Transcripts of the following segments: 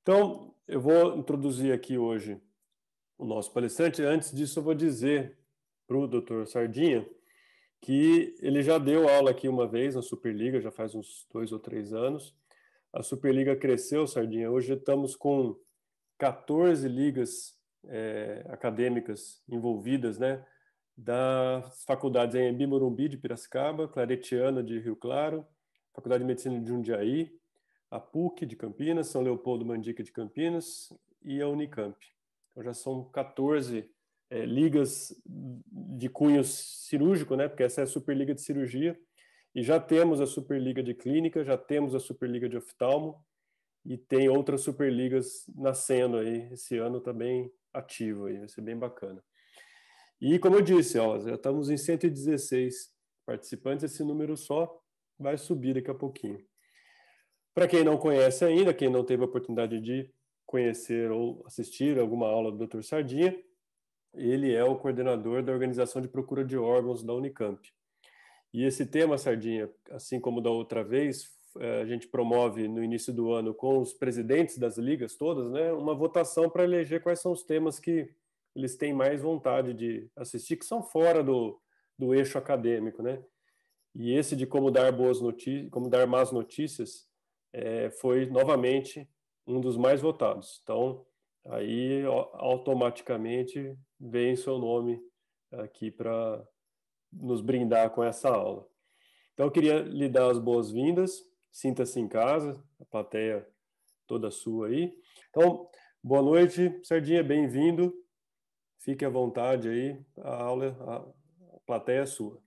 Então, eu vou introduzir aqui hoje o nosso palestrante. Antes disso, eu vou dizer para o Dr. Sardinha que ele já deu aula aqui uma vez na Superliga, já faz uns 2 ou 3 anos. A Superliga cresceu, Sardinha. Hoje estamos com 14 ligas acadêmicas envolvidas, né? Das faculdades em Embi, Morumbi de Piracicaba, Claretiana de Rio Claro, Faculdade de Medicina de Jundiaí, a PUC de Campinas, São Leopoldo Mandica de Campinas e a Unicamp. Então já são 14 ligas de cunho cirúrgico, né? Porque essa é a Superliga de Cirurgia, e já temos a Superliga de Clínica, já temos a Superliga de Oftalmo, e tem outras Superligas nascendo aí, esse ano também ativo aí, vai ser bem bacana. E como eu disse, ó, já estamos em 116 participantes, esse número só vai subir daqui a pouquinho. Para quem não conhece ainda, quem não teve a oportunidade de conhecer ou assistir alguma aula do Dr. Sardinha, ele é o coordenador da Organização de Procura de Órgãos da Unicamp. E esse tema, Sardinha, assim como da outra vez, a gente promove no início do ano com os presidentes das ligas todas, né, uma votação para eleger quais são os temas que eles têm mais vontade de assistir, que são fora do eixo acadêmico, né? E esse de como dar boas notícias, como dar más notícias, foi novamente um dos mais votados. Então, aí automaticamente vem seu nome aqui para nos brindar com essa aula. Então, eu queria lhe dar as boas-vindas, sinta-se em casa, a plateia toda sua aí. Então, boa noite, Sardinha, bem-vindo, fique à vontade aí, a plateia é sua.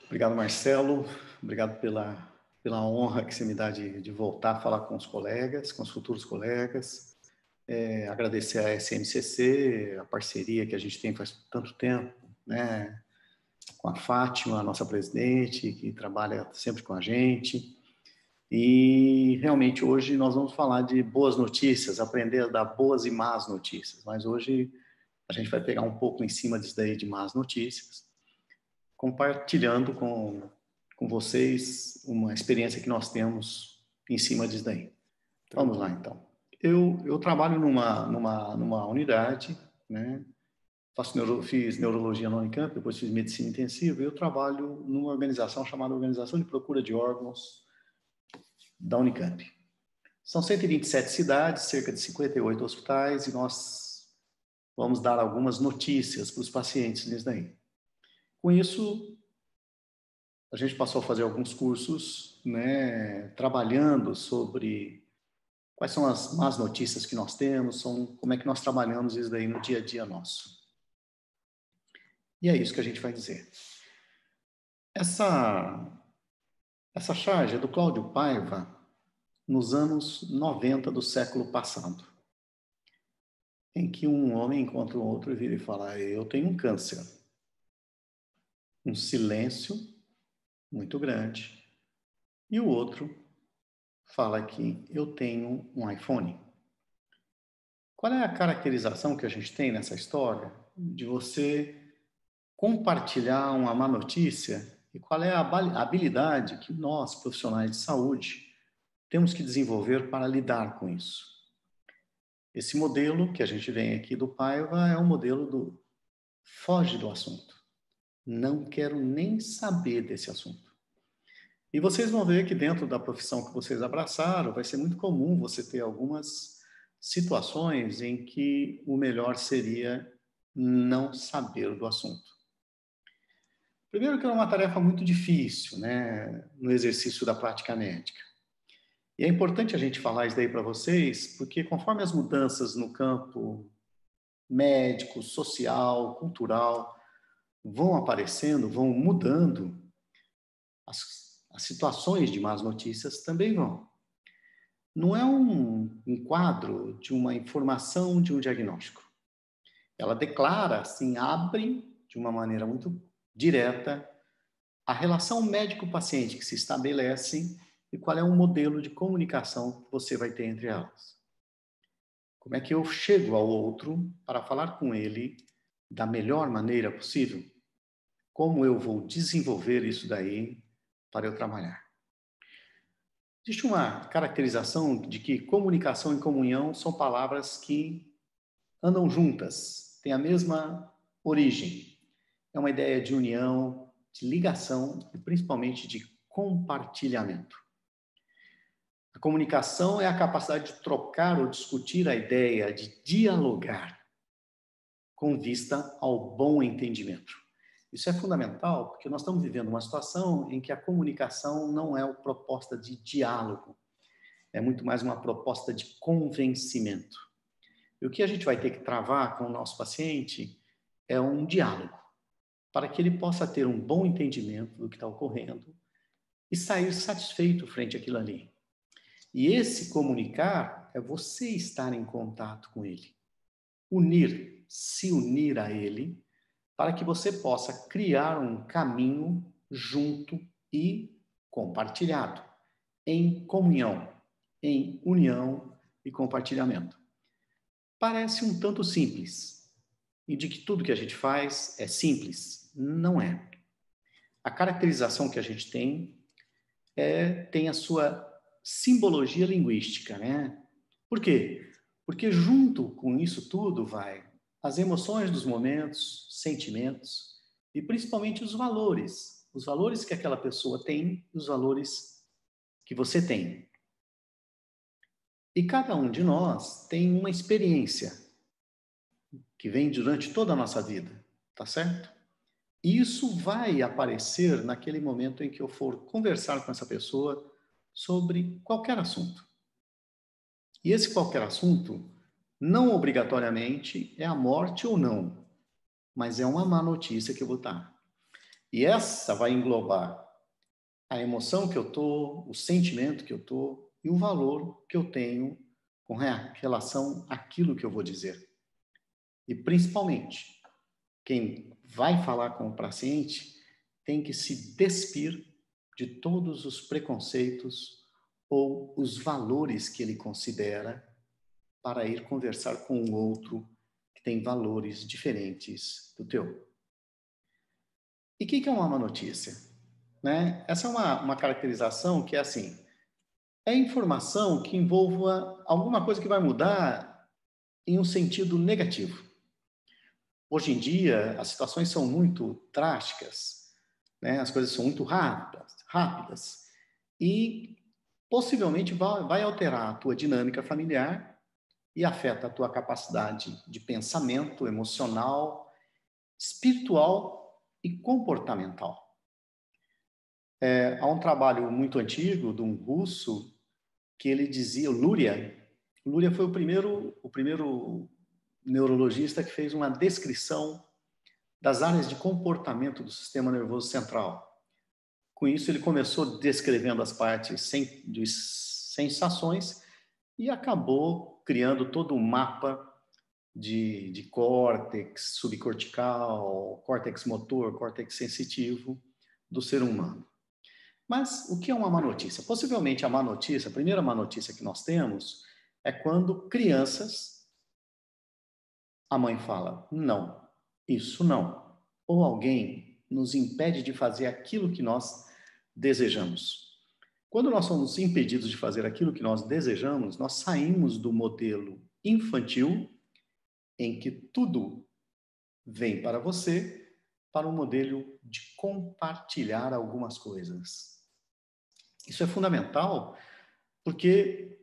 Obrigado, Marcelo, obrigado pela honra que você me dá de voltar a falar com os colegas, com os futuros colegas. Agradecer à SMCC, a parceria que a gente tem faz tanto tempo, né? Com a Fátima, a nossa presidente, que trabalha sempre com a gente. E realmente hoje nós vamos falar de boas notícias, aprender a dar boas e más notícias. Mas hoje a gente vai pegar um pouco em cima disso daí de más notícias, compartilhando com vocês uma experiência que nós temos em cima disso daí. Vamos lá, então. Eu trabalho numa unidade, né? Fiz neurologia na Unicamp, depois fiz medicina intensiva, e eu trabalho numa organização chamada Organização de Procura de Órgãos da Unicamp. São 127 cidades, cerca de 58 hospitais, e nós vamos dar algumas notícias para os pacientes nisso daí. Com isso, a gente passou a fazer alguns cursos, né, trabalhando sobre quais são as más notícias que nós temos, como é que nós trabalhamos isso daí no dia a dia nosso. E é isso que a gente vai dizer. Essa charge é do Cláudio Paiva, nos anos 90 do século passado, em que um homem encontra um outro e vira e fala: eu tenho um câncer. Um silêncio muito grande. E o outro fala que eu tenho um iPhone. Qual é a caracterização que a gente tem nessa história de você compartilhar uma má notícia, e qual é a habilidade que nós, profissionais de saúde, temos que desenvolver para lidar com isso? Esse modelo que a gente vem aqui do Paiva é um modelo do foge do assunto. Não quero nem saber desse assunto. E vocês vão ver que dentro da profissão que vocês abraçaram, vai ser muito comum você ter algumas situações em que o melhor seria não saber do assunto. Primeiro que é uma tarefa muito difícil, né, no exercício da prática médica. E é importante a gente falar isso daí para vocês, porque conforme as mudanças no campo médico, social, cultural vão aparecendo, vão mudando, as situações de más notícias também vão. Não é um quadro de uma informação de um diagnóstico. Ela declara, assim, abre de uma maneira muito direta a relação médico-paciente que se estabelece e qual é o modelo de comunicação que você vai ter entre elas. Como é que eu chego ao outro para falar com ele da melhor maneira possível? Como eu vou desenvolver isso daí para eu trabalhar? Existe uma caracterização de que comunicação e comunhão são palavras que andam juntas, têm a mesma origem. É uma ideia de união, de ligação e principalmente de compartilhamento. A comunicação é a capacidade de trocar ou discutir a ideia, de dialogar com vista ao bom entendimento. Isso é fundamental porque nós estamos vivendo uma situação em que a comunicação não é uma proposta de diálogo, é muito mais uma proposta de convencimento. E o que a gente vai ter que travar com o nosso paciente é um diálogo, para que ele possa ter um bom entendimento do que está ocorrendo e sair satisfeito frente àquilo ali. E esse comunicar é você estar em contato com ele. Se unir a ele, para que você possa criar um caminho junto e compartilhado, em comunhão, em união e compartilhamento. Parece um tanto simples, e de que tudo que a gente faz é simples. Não é. A caracterização que a gente tem tem a sua simbologia linguística, né? Por quê? Porque junto com isso tudo vai as emoções dos momentos, sentimentos e principalmente os valores que aquela pessoa tem, os valores que você tem. E cada um de nós tem uma experiência que vem durante toda a nossa vida, tá certo? E isso vai aparecer naquele momento em que eu for conversar com essa pessoa sobre qualquer assunto. E esse qualquer assunto, não obrigatoriamente é a morte ou não, mas é uma má notícia que eu vou dar. E essa vai englobar a emoção que eu estou, o sentimento que eu estou e o valor que eu tenho com relação àquilo que eu vou dizer. E principalmente, quem vai falar com o paciente tem que se despir de todos os preconceitos ou os valores que ele considera para ir conversar com o outro que tem valores diferentes do teu. E o que é uma má notícia? Né? Essa é uma caracterização que é assim, é informação que envolva alguma coisa que vai mudar em um sentido negativo. Hoje em dia, as situações são muito drásticas, né? As coisas são muito rápidas e possivelmente vai alterar a tua dinâmica familiar e afeta a tua capacidade de pensamento, emocional, espiritual e comportamental. Há um trabalho muito antigo de um russo que ele dizia, Luria foi o primeiro neurologista que fez uma descrição das áreas de comportamento do sistema nervoso central. Com isso, ele começou descrevendo as partes de sensações e acabou criando todo um mapa de córtex subcortical, córtex motor, córtex sensitivo do ser humano. Mas o que é uma má notícia? Possivelmente a má notícia, a primeira má notícia que nós temos é quando crianças, a mãe fala, não, isso não. Ou alguém nos impede de fazer aquilo que nós desejamos. Quando nós somos impedidos de fazer aquilo que nós desejamos, nós saímos do modelo infantil, em que tudo vem para você, para um modelo de compartilhar algumas coisas. Isso é fundamental, porque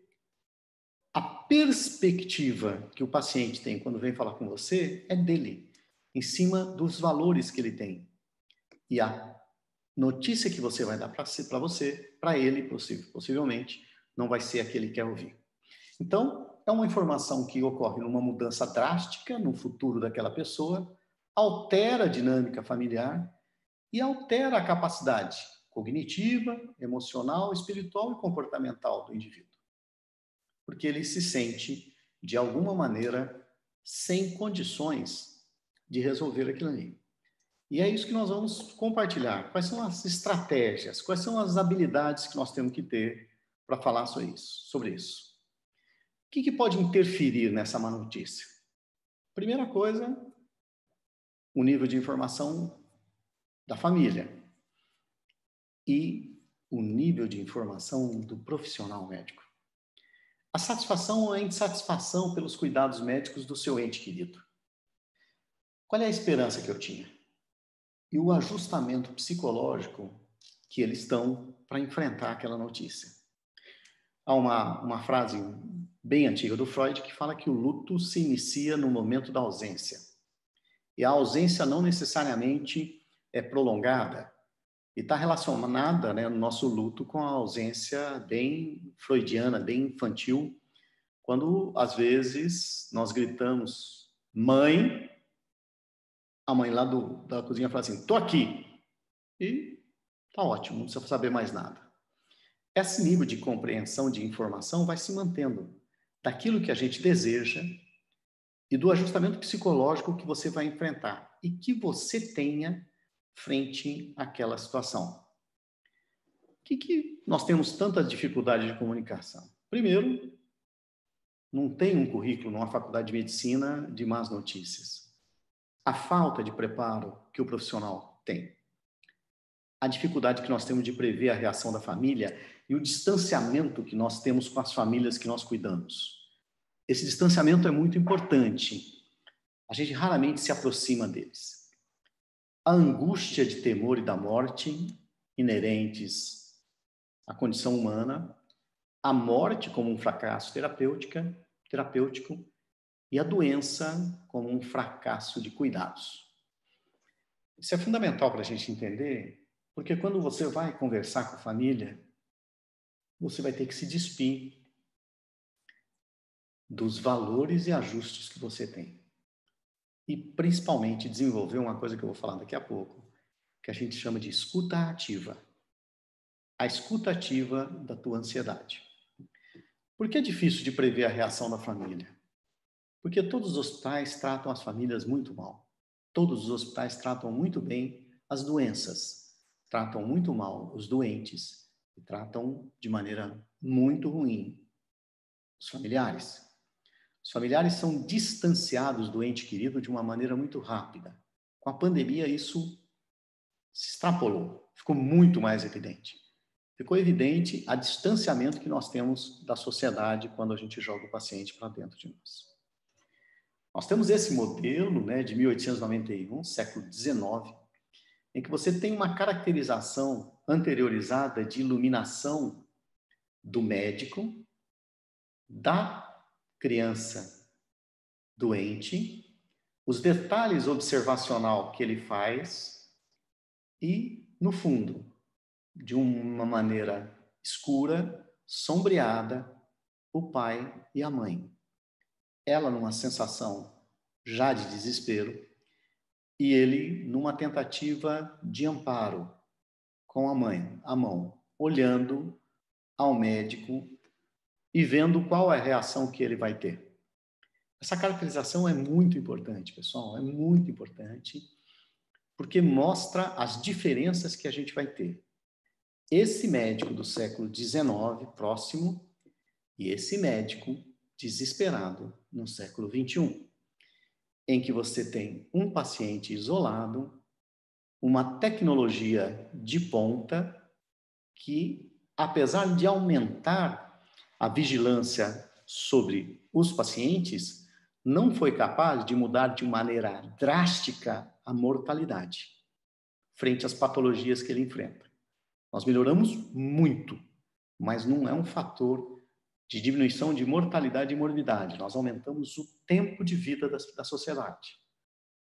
a perspectiva que o paciente tem quando vem falar com você é dele, em cima dos valores que ele tem. E a notícia que você vai dar para ele, possivelmente, não vai ser a que ele quer ouvir. Então, é uma informação que ocorre numa mudança drástica no futuro daquela pessoa, altera a dinâmica familiar e altera a capacidade cognitiva, emocional, espiritual e comportamental do indivíduo. Porque ele se sente, de alguma maneira, sem condições de resolver aquilo ali. E é isso que nós vamos compartilhar. Quais são as estratégias, quais são as habilidades que nós temos que ter para falar sobre isso. O que pode interferir nessa má notícia? Primeira coisa, o nível de informação da família e o nível de informação do profissional médico. A satisfação ou a insatisfação pelos cuidados médicos do seu ente querido. Qual é a esperança que eu tinha? E o ajustamento psicológico que eles estão para enfrentar aquela notícia. Há uma frase bem antiga do Freud que fala que o luto se inicia no momento da ausência. E a ausência não necessariamente é prolongada. E está relacionada, né, no nosso luto com a ausência bem freudiana, bem infantil, quando, às vezes, nós gritamos, mãe, a mãe lá da cozinha fala assim, tô aqui. E tá ótimo, não precisa saber mais nada. Esse nível de compreensão de informação vai se mantendo daquilo que a gente deseja e do ajustamento psicológico que você vai enfrentar e que você tenha frente àquela situação. Por que nós temos tanta dificuldade de comunicação? Primeiro, não tem um currículo numa faculdade de medicina de más notícias. A falta de preparo que o profissional tem. A dificuldade que nós temos de prever a reação da família e o distanciamento que nós temos com as famílias que nós cuidamos. Esse distanciamento é muito importante. A gente raramente se aproxima deles. A angústia de temor e da morte inerentes à condição humana, a morte como um fracasso terapêutico e a doença como um fracasso de cuidados. Isso é fundamental para a gente entender, porque quando você vai conversar com a família, você vai ter que se despir dos valores e ajustes que você tem. E, principalmente, desenvolver uma coisa que eu vou falar daqui a pouco, que a gente chama de escuta ativa. A escuta ativa da tua ansiedade. Por que é difícil de prever a reação da família? Porque todos os hospitais tratam as famílias muito mal. Todos os hospitais tratam muito bem as doenças. Tratam muito mal os doentes. E tratam de maneira muito ruim os familiares. Os familiares são distanciados do ente querido de uma maneira muito rápida. Com a pandemia, isso se extrapolou, ficou muito mais evidente. Ficou evidente a distanciamento que nós temos da sociedade quando a gente joga o paciente para dentro de nós. Nós temos esse modelo, né, de 1891, século XIX, em que você tem uma caracterização anteriorizada de iluminação do médico, da criança doente, os detalhes observacional que ele faz e, no fundo, de uma maneira escura, sombreada, o pai e a mãe. Ela numa sensação já de desespero e ele numa tentativa de amparo com a mãe, a mão, olhando ao médico e vendo qual é a reação que ele vai ter. Essa caracterização é muito importante, pessoal, é muito importante, porque mostra as diferenças que a gente vai ter. Esse médico do século XIX, próximo, e esse médico desesperado no século XXI, em que você tem um paciente isolado, uma tecnologia de ponta que, apesar de aumentar a vigilância sobre os pacientes, não foi capaz de mudar de maneira drástica a mortalidade frente às patologias que ele enfrenta. Nós melhoramos muito, mas não é um fator de diminuição de mortalidade e morbidade. Nós aumentamos o tempo de vida da sociedade,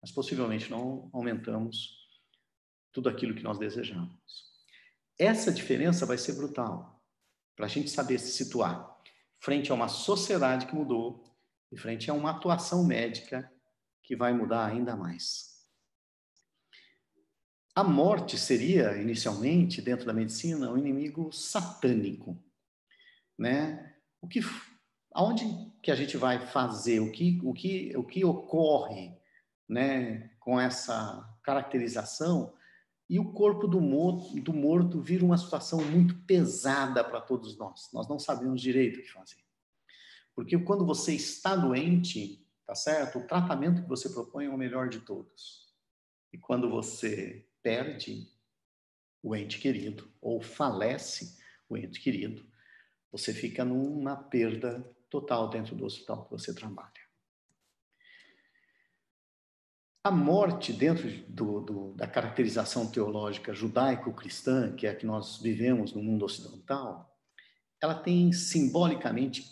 mas possivelmente não aumentamos tudo aquilo que nós desejamos. Essa diferença vai ser brutal para a gente saber se situar frente a uma sociedade que mudou e frente a uma atuação médica que vai mudar ainda mais. A morte seria, inicialmente, dentro da medicina, um inimigo satânico, né? Aonde que a gente vai fazer? O que ocorre, né, com essa caracterização, e o corpo do morto vira uma situação muito pesada para todos nós. Nós não sabemos direito o que fazer. Porque quando você está doente, tá certo? O tratamento que você propõe é o melhor de todos. E quando você perde o ente querido, ou falece o ente querido, você fica numa perda total dentro do hospital que você trabalha. A morte, dentro da caracterização teológica judaico-cristã, que é a que nós vivemos no mundo ocidental, ela tem simbolicamente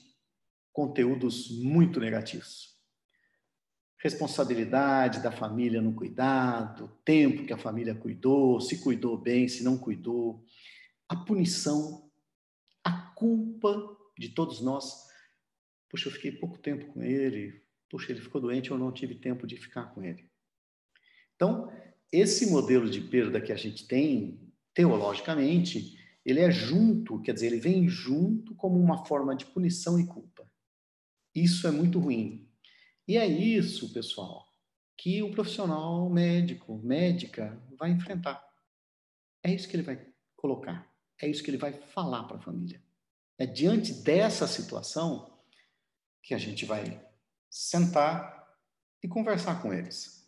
conteúdos muito negativos. Responsabilidade da família no cuidado, tempo que a família cuidou, se cuidou bem, se não cuidou, a punição, a culpa de todos nós. Puxa, eu fiquei pouco tempo com ele, puxa, ele ficou doente, eu não tive tempo de ficar com ele. Então, esse modelo de perda que a gente tem, teologicamente, ele é junto, quer dizer, ele vem junto como uma forma de punição e culpa. Isso é muito ruim. E é isso, pessoal, que o profissional médico, médica, vai enfrentar. É isso que ele vai colocar. É isso que ele vai falar para a família. É diante dessa situação que a gente vai sentar e conversar com eles.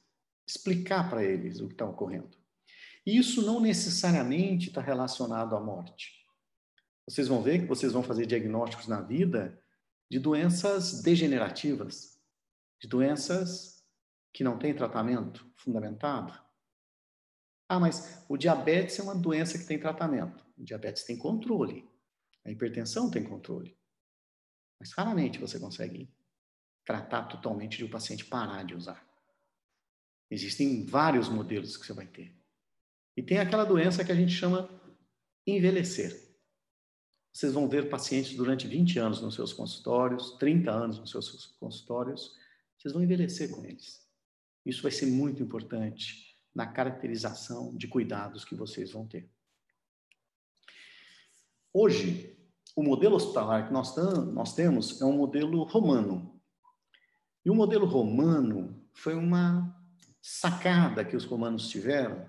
Explicar para eles o que está ocorrendo. E isso não necessariamente está relacionado à morte. Vocês vão ver que vocês vão fazer diagnósticos na vida de doenças degenerativas, de doenças que não têm tratamento fundamentado. Ah, mas o diabetes é uma doença que tem tratamento. O diabetes tem controle. A hipertensão tem controle. Mas raramente você consegue tratar totalmente de um paciente parar de usar. Existem vários modelos que você vai ter. E tem aquela doença que a gente chama envelhecer. Vocês vão ver pacientes durante 20 anos nos seus consultórios, 30 anos nos seus consultórios. Vocês vão envelhecer com eles. Isso vai ser muito importante na caracterização de cuidados que vocês vão ter. Hoje, o modelo hospitalar que nós temos é um modelo romano. E o modelo romano foi uma sacada que os romanos tiveram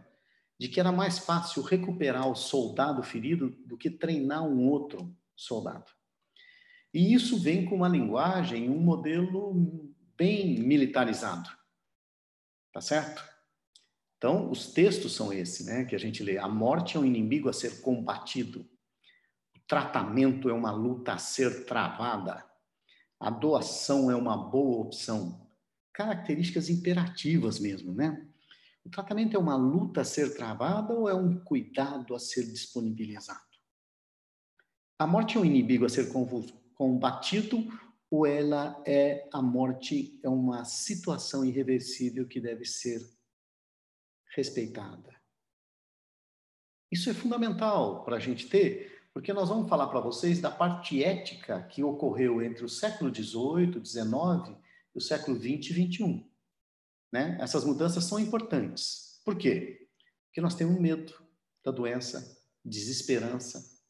de que era mais fácil recuperar o soldado ferido do que treinar um outro soldado. E isso vem com uma linguagem, um modelo bem militarizado. Tá certo? Então, os textos são esses, né, que a gente lê. A morte é um inimigo a ser combatido. O tratamento é uma luta a ser travada. A doação é uma boa opção. Características imperativas mesmo, né? O tratamento é uma luta a ser travada ou é um cuidado a ser disponibilizado? A morte é um inimigo a ser combatido ou ela é a morte é uma situação irreversível que deve ser respeitada? Isso é fundamental para a gente ter, porque nós vamos falar para vocês da parte ética que ocorreu entre o século XVIII, XIX e o século XX e XXI. Né? Essas mudanças são importantes. Por quê? Porque nós temos medo da doença, desesperança,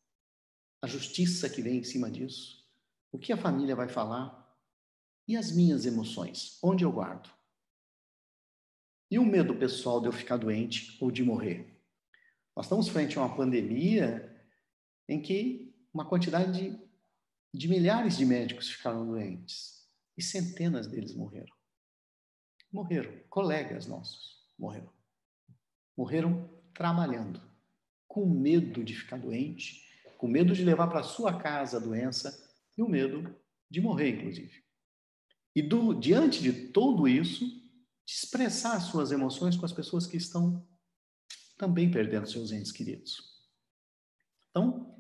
a justiça que vem em cima disso, o que a família vai falar e as minhas emoções, onde eu guardo. E o medo pessoal de eu ficar doente ou de morrer? Nós estamos frente a uma pandemia em que uma quantidade de milhares de médicos ficaram doentes e centenas deles morreram. Morreram, colegas nossos morreram. Morreram trabalhando, com medo de ficar doente, com medo de levar para sua casa a doença e o medo de morrer, inclusive. E diante de tudo isso, de expressar suas emoções com as pessoas que estão também perdendo seus entes queridos. Então,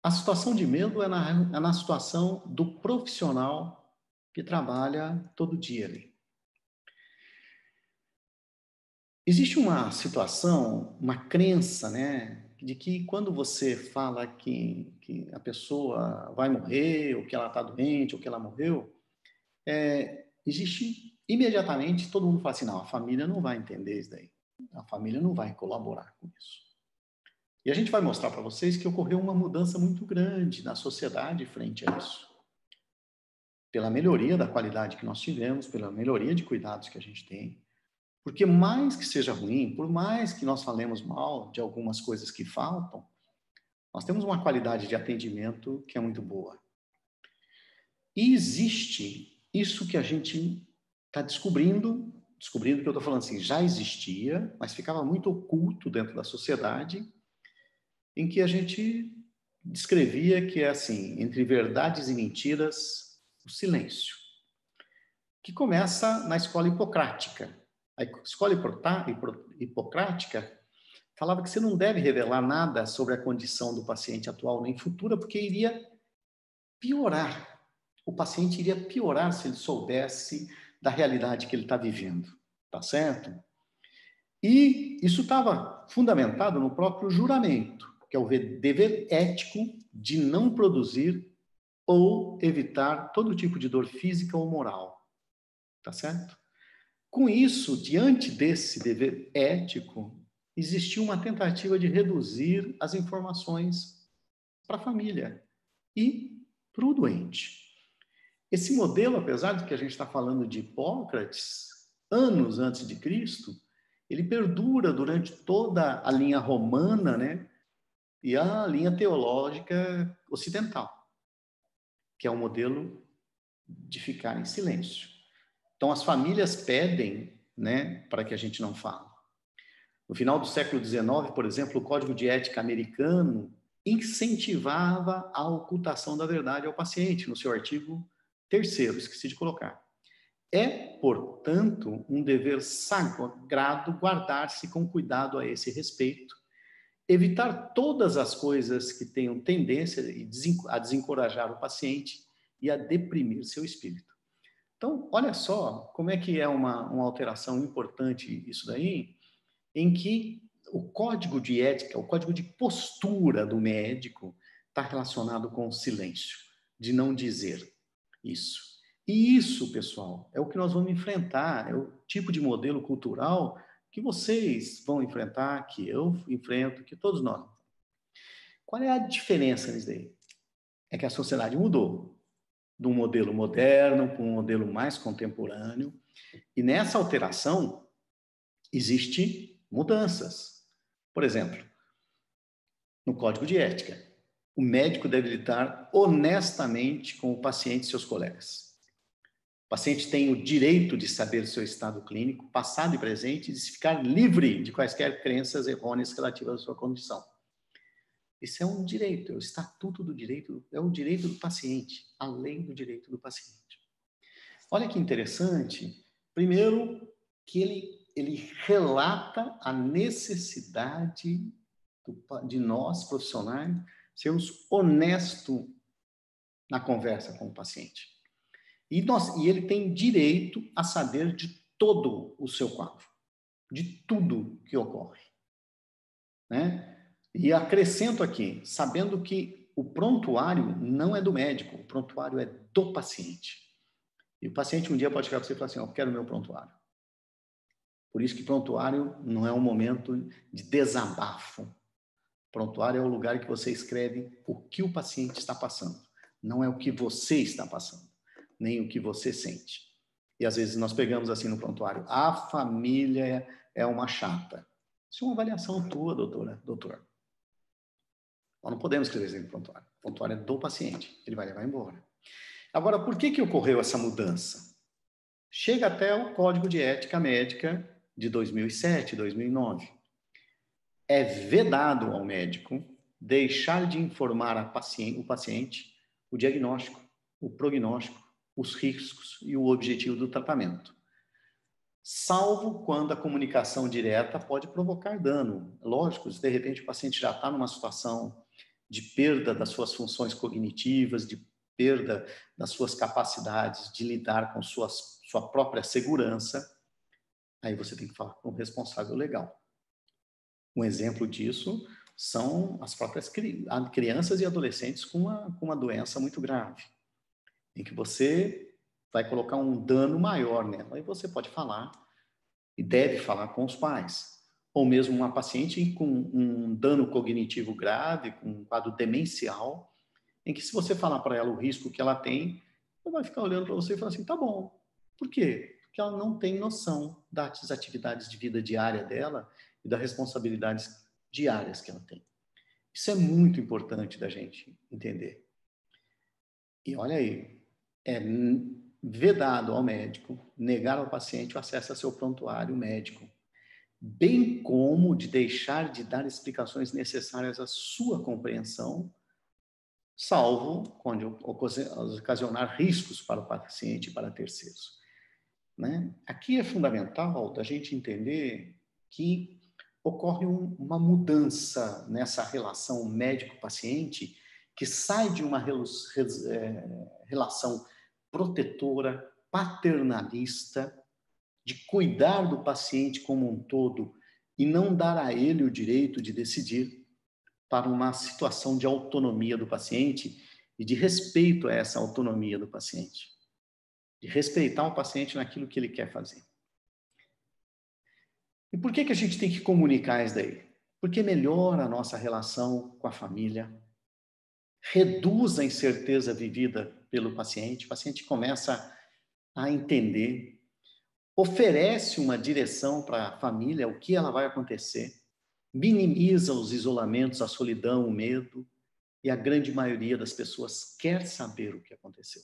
a situação de medo é na situação do profissional que trabalha todo dia ali. Existe uma situação, uma crença, né, de que quando você fala que a pessoa vai morrer, ou que ela está doente, ou que ela morreu, existe imediatamente, todo mundo fala assim, não, a família não vai entender isso daí. A família não vai colaborar com isso. E a gente vai mostrar para vocês que ocorreu uma mudança muito grande na sociedade frente a isso. Pela melhoria da qualidade que nós tivemos, pela melhoria de cuidados que a gente tem, Porque mais que seja ruim, por mais que nós falemos mal de algumas coisas que faltam, nós temos uma qualidade de atendimento que é muito boa. E existe isso que a gente está descobrindo que eu estou falando assim, já existia, mas ficava muito oculto dentro da sociedade, em que a gente descrevia que é assim, entre verdades e mentiras, o silêncio, que começa na escola hipocrática. A escola hipocrática falava que você não deve revelar nada sobre a condição do paciente atual nem futura, porque iria piorar. O paciente iria piorar se ele soubesse da realidade que ele está vivendo, tá certo? E isso estava fundamentado no próprio juramento, que é o dever ético de não produzir ou evitar todo tipo de dor física ou moral, tá certo? Com isso, diante desse dever ético, existiu uma tentativa de reduzir as informações para a família e para o doente. Esse modelo, apesar de que a gente está falando de Hipócrates, anos antes de Cristo, ele perdura durante toda a linha romana, né? E a linha teológica ocidental, que é o modelo de ficar em silêncio. Então, as famílias pedem, né, para que a gente não fale. No final do século XIX, por exemplo, o Código de Ética americano incentivava a ocultação da verdade ao paciente, no seu artigo 3º, esqueci de colocar. É, portanto, um dever sagrado guardar-se com cuidado a esse respeito, evitar todas as coisas que tenham tendência a desencorajar o paciente e a deprimir seu espírito. Então, olha só como é que é uma alteração importante isso daí, em que o código de ética, o código de postura do médico está relacionado com o silêncio, de não dizer isso. E isso, pessoal, é o que nós vamos enfrentar, é o tipo de modelo cultural que vocês vão enfrentar, que eu enfrento, que todos nós. Qual é a diferença nisso daí? É que a sociedade mudou de um modelo moderno para um modelo mais contemporâneo, e nessa alteração existem mudanças. Por exemplo, no Código de Ética, o médico deve lidar honestamente com o paciente e seus colegas. O paciente tem o direito de saber seu estado clínico, passado e presente, e de ficar livre de quaisquer crenças errôneas relativas à sua condição. Esse é um direito, é o estatuto do direito, é o direito do paciente, a lei do direito do paciente. Olha que interessante, primeiro que ele relata a necessidade de nós, profissionais, sermos honestos na conversa com o paciente. E ele tem direito a saber de todo o seu quadro, de tudo que ocorre, né? E acrescento aqui, sabendo que o prontuário não é do médico, o prontuário é do paciente. E o paciente um dia pode chegar para você e falar assim, eu quero o meu prontuário. Por isso que prontuário não é um momento de desabafo. Prontuário é o lugar que você escreve o que o paciente está passando. Não é o que você está passando, nem o que você sente. E às vezes nós pegamos assim no prontuário, a família é uma chata. Isso é uma avaliação tua, doutor. Nós não podemos escrever isso no prontuário. O prontuário é do paciente, ele vai levar embora. Agora, por que ocorreu essa mudança? Chega até o Código de Ética Médica de 2007, 2009. É vedado ao médico deixar de informar o paciente o diagnóstico, o prognóstico, os riscos e o objetivo do tratamento, salvo quando a comunicação direta pode provocar dano. Lógico, se de repente o paciente já está numa situação de perda das suas funções cognitivas, de perda das suas capacidades de lidar com sua própria segurança, aí você tem que falar com o responsável legal. Um exemplo disso são as próprias crianças e adolescentes com uma doença muito grave, em que você vai colocar um dano maior nela, e você pode falar e deve falar com os pais. Ou mesmo uma paciente com um dano cognitivo grave, com um quadro demencial, em que se você falar para ela o risco que ela tem, ela vai ficar olhando para você e falar assim, tá bom, por quê? porque ela não tem noção das atividades de vida diária dela e das responsabilidades diárias que ela tem. Isso é muito importante da gente entender. E olha aí, é vedado ao médico negar ao paciente o acesso a seu prontuário médico, bem como de deixar de dar explicações necessárias à sua compreensão, salvo quando ocasionar riscos para o paciente e para terceiros. Né? Aqui é fundamental da gente entender que ocorre uma mudança nessa relação médico-paciente que sai de uma relação protetora, paternalista, de cuidar do paciente como um todo e não dar a ele o direito de decidir, para uma situação de autonomia do paciente e de respeito a essa autonomia do paciente. De respeitar o paciente naquilo que ele quer fazer. E por que a gente tem que comunicar isso daí? Porque melhora a nossa relação com a família, reduz a incerteza vivida pelo paciente, o paciente começa a entender, oferece uma direção para a família, o que ela vai acontecer, minimiza os isolamentos, a solidão, o medo, e a grande maioria das pessoas quer saber o que aconteceu.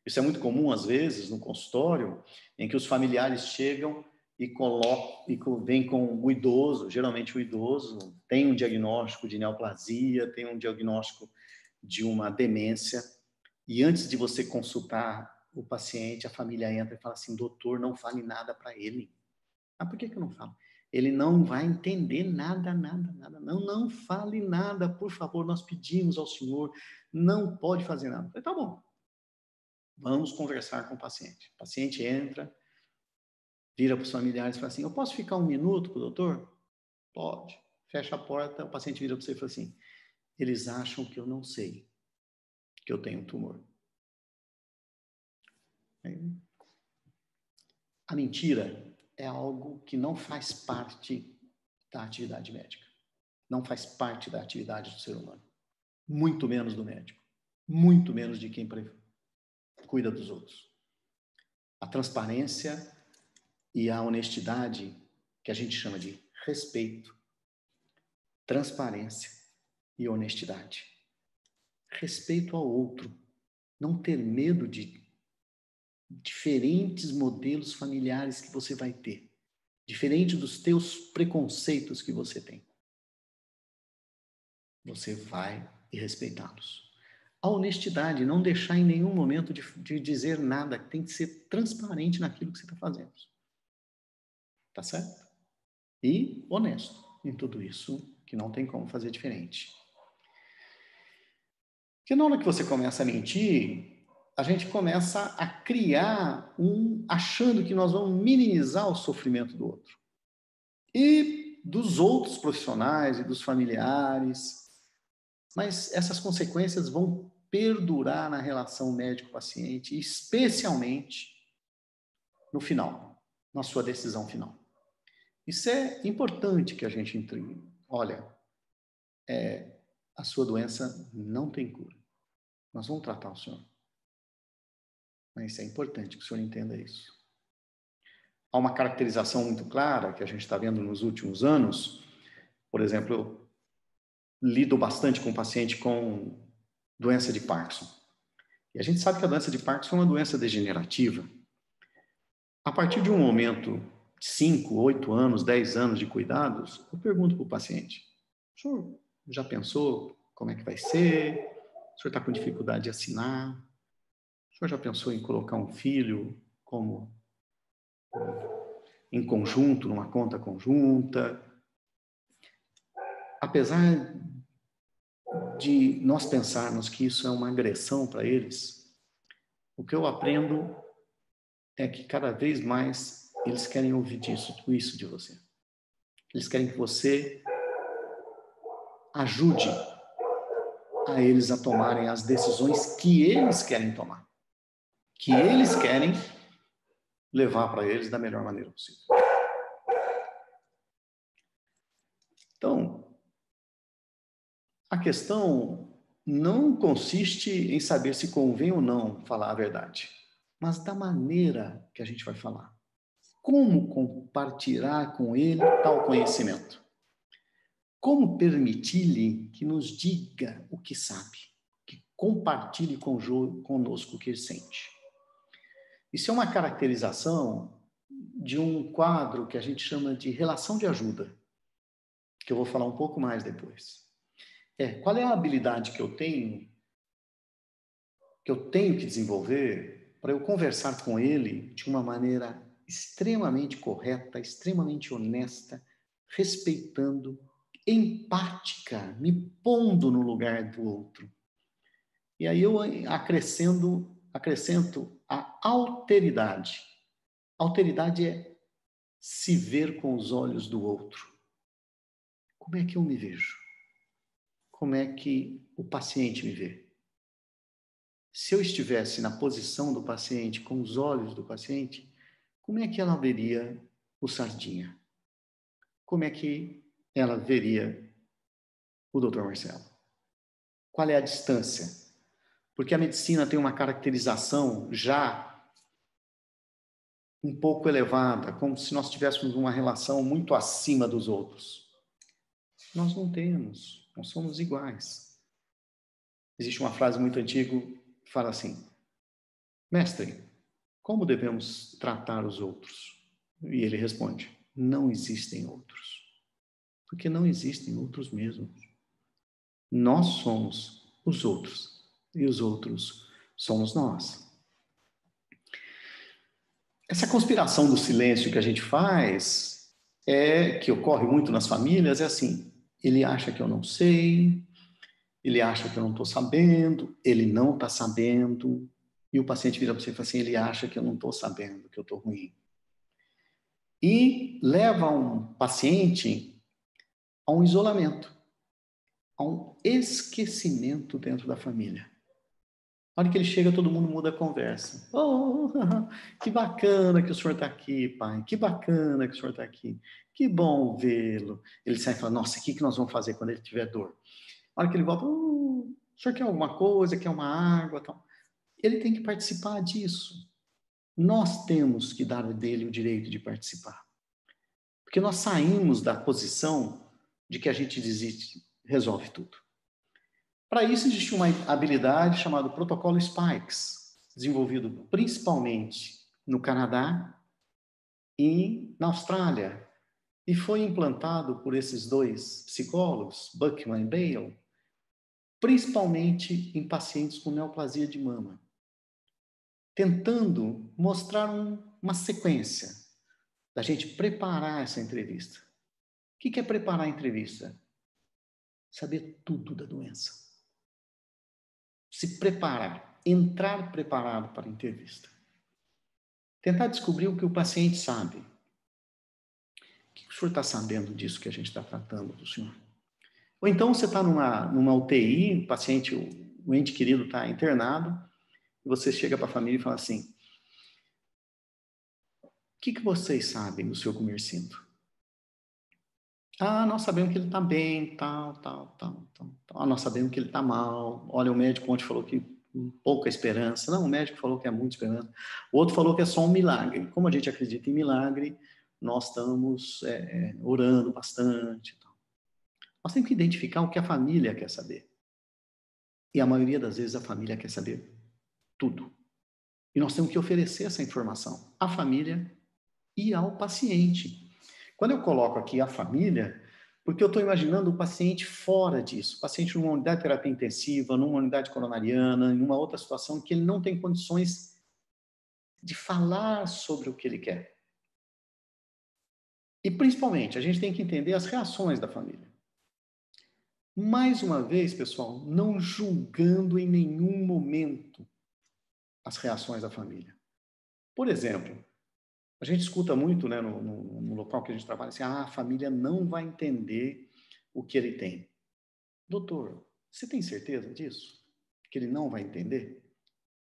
Isso é muito comum, às vezes, no consultório, em que os familiares chegam e vêm com o idoso, geralmente o idoso tem um diagnóstico de neoplasia, tem um diagnóstico de uma demência, e antes de você consultar o paciente, a família entra e fala assim, doutor, não fale nada para ele. Ah, por que eu não falo? Ele não vai entender nada. Não fale nada, por favor, nós pedimos ao senhor, não pode fazer nada. Eu falei, tá bom, vamos conversar com o paciente. O paciente entra, vira para os familiares e fala assim, eu posso ficar um minuto com o doutor? Pode. Fecha a porta, o paciente vira para você e fala assim, eles acham que eu não sei que eu tenho um tumor. A mentira é algo que não faz parte da atividade médica. Não faz parte da atividade do ser humano. Muito menos do médico. Muito menos de quem cuida dos outros. A transparência e a honestidade, que a gente chama de respeito, transparência e honestidade. Respeito ao outro. Não ter medo de diferentes modelos familiares que você vai ter. Diferente dos teus preconceitos que você tem. Você vai e respeitá-los. A honestidade, não deixar em nenhum momento de dizer nada, tem que ser transparente naquilo que você está fazendo. Tá certo? E honesto em tudo isso, que não tem como fazer diferente. Porque na hora que você começa a mentir, a gente começa a criar achando que nós vamos minimizar o sofrimento do outro. E dos outros profissionais e dos familiares. Mas essas consequências vão perdurar na relação médico-paciente, especialmente no final, na sua decisão final. Isso é importante que a gente entre. Olha, a sua doença não tem cura. Nós vamos tratar o senhor. Mas é importante que o senhor entenda isso. Há uma caracterização muito clara que a gente está vendo nos últimos anos. Por exemplo, eu lido bastante com paciente com doença de Parkinson. E a gente sabe que a doença de Parkinson é uma doença degenerativa. A partir de um momento de 5, 8 anos, 10 anos de cuidados, eu pergunto para o paciente, o senhor já pensou como é que vai ser? O senhor está com dificuldade de assinar? O senhor já pensou em colocar um filho como em conjunto, numa conta conjunta? Apesar de nós pensarmos que isso é uma agressão para eles, o que eu aprendo é que cada vez mais eles querem ouvir isso de você. Eles querem que você ajude a eles a tomarem as decisões que eles querem tomar. Que eles querem levar para eles da melhor maneira possível. Então, a questão não consiste em saber se convém ou não falar a verdade. mas da maneira que a gente vai falar. Como compartilhar com ele tal conhecimento? Como permitir-lhe que nos diga o que sabe, que compartilhe conosco o que ele sente? Isso é uma caracterização de um quadro que a gente chama de relação de ajuda, que eu vou falar um pouco mais depois. Qual é a habilidade que eu tenho que desenvolver para eu conversar com ele de uma maneira extremamente correta, extremamente honesta, respeitando, empática, me pondo no lugar do outro. E aí eu acrescento a alteridade. Alteridade é se ver com os olhos do outro. Como é que eu me vejo? Como é que o paciente me vê? Se eu estivesse na posição do paciente, com os olhos do paciente, como é que ela veria o Sardinha? Como é que ela veria o Dr. Marcelo? Qual é a distância? Porque a medicina tem uma caracterização já um pouco elevada, como se nós tivéssemos uma relação muito acima dos outros. Nós não temos, nós somos iguais. Existe uma frase muito antiga que fala assim: mestre, como devemos tratar os outros? E ele responde: não existem outros. Porque não existem outros mesmos. Nós somos os outros. E os outros somos nós. Essa conspiração do silêncio que a gente faz, que ocorre muito nas famílias, é assim: ele acha que eu não sei, ele acha que eu não estou sabendo, ele não está sabendo, e o paciente vira para você e fala assim: ele acha que eu não estou sabendo, que eu estou ruim. E leva um paciente a um isolamento, a um esquecimento dentro da família. Na hora que ele chega, todo mundo muda a conversa. Oh, que bacana que o senhor está aqui, pai. Que bacana que o senhor está aqui. Que bom vê-lo. Ele sai e fala: nossa, o que nós vamos fazer quando ele tiver dor? Na hora que ele volta: o senhor quer alguma coisa? Quer uma água? Tal. Ele tem que participar disso. Nós temos que dar dele o direito de participar. Porque nós saímos da posição de que a gente desiste, resolve tudo. Para isso existe uma habilidade chamada protocolo Spikes, desenvolvido principalmente no Canadá e na Austrália, e foi implantado por esses dois psicólogos, Buckman e Bale, principalmente em pacientes com neoplasia de mama, tentando mostrar uma sequência da gente preparar essa entrevista. O que é preparar a entrevista? Saber tudo da doença. Se preparar, entrar preparado para a entrevista. Tentar descobrir o que o paciente sabe. O que o senhor está sabendo disso que a gente está tratando do senhor? Ou então você está numa UTI, o paciente, o ente querido está internado, e você chega para a família e fala assim: o que vocês sabem do seu Comercindo? Ah, nós sabemos que ele está bem, tal. Ah, nós sabemos que ele está mal. Olha, o médico ontem falou que pouca esperança. Não, o médico falou que é muita esperança. O outro falou que é só um milagre. Como a gente acredita em milagre, nós estamos orando bastante. Tal. Nós temos que identificar o que a família quer saber. E a maioria das vezes a família quer saber tudo. E nós temos que oferecer essa informação à família e ao paciente. Quando eu coloco aqui a família, porque eu estou imaginando o paciente fora disso, o paciente numa unidade de terapia intensiva, numa unidade coronariana, em uma outra situação em que ele não tem condições de falar sobre o que ele quer. E, principalmente, a gente tem que entender as reações da família. Mais uma vez, pessoal, não julgando em nenhum momento as reações da família. Por exemplo, a gente escuta muito, né, no local que a gente trabalha, assim: a família não vai entender o que ele tem. Doutor, você tem certeza disso? Que ele não vai entender?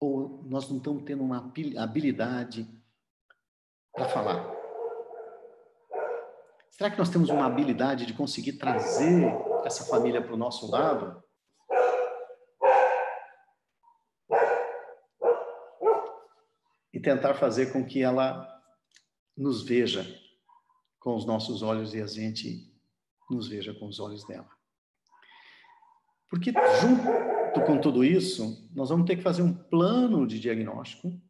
Ou nós não estamos tendo uma habilidade para falar? Será que nós temos uma habilidade de conseguir trazer essa família para o nosso lado? tentar fazer com que ela nos veja com os nossos olhos e a gente nos veja com os olhos dela. Porque junto com tudo isso, nós vamos ter que fazer um plano de diagnóstico,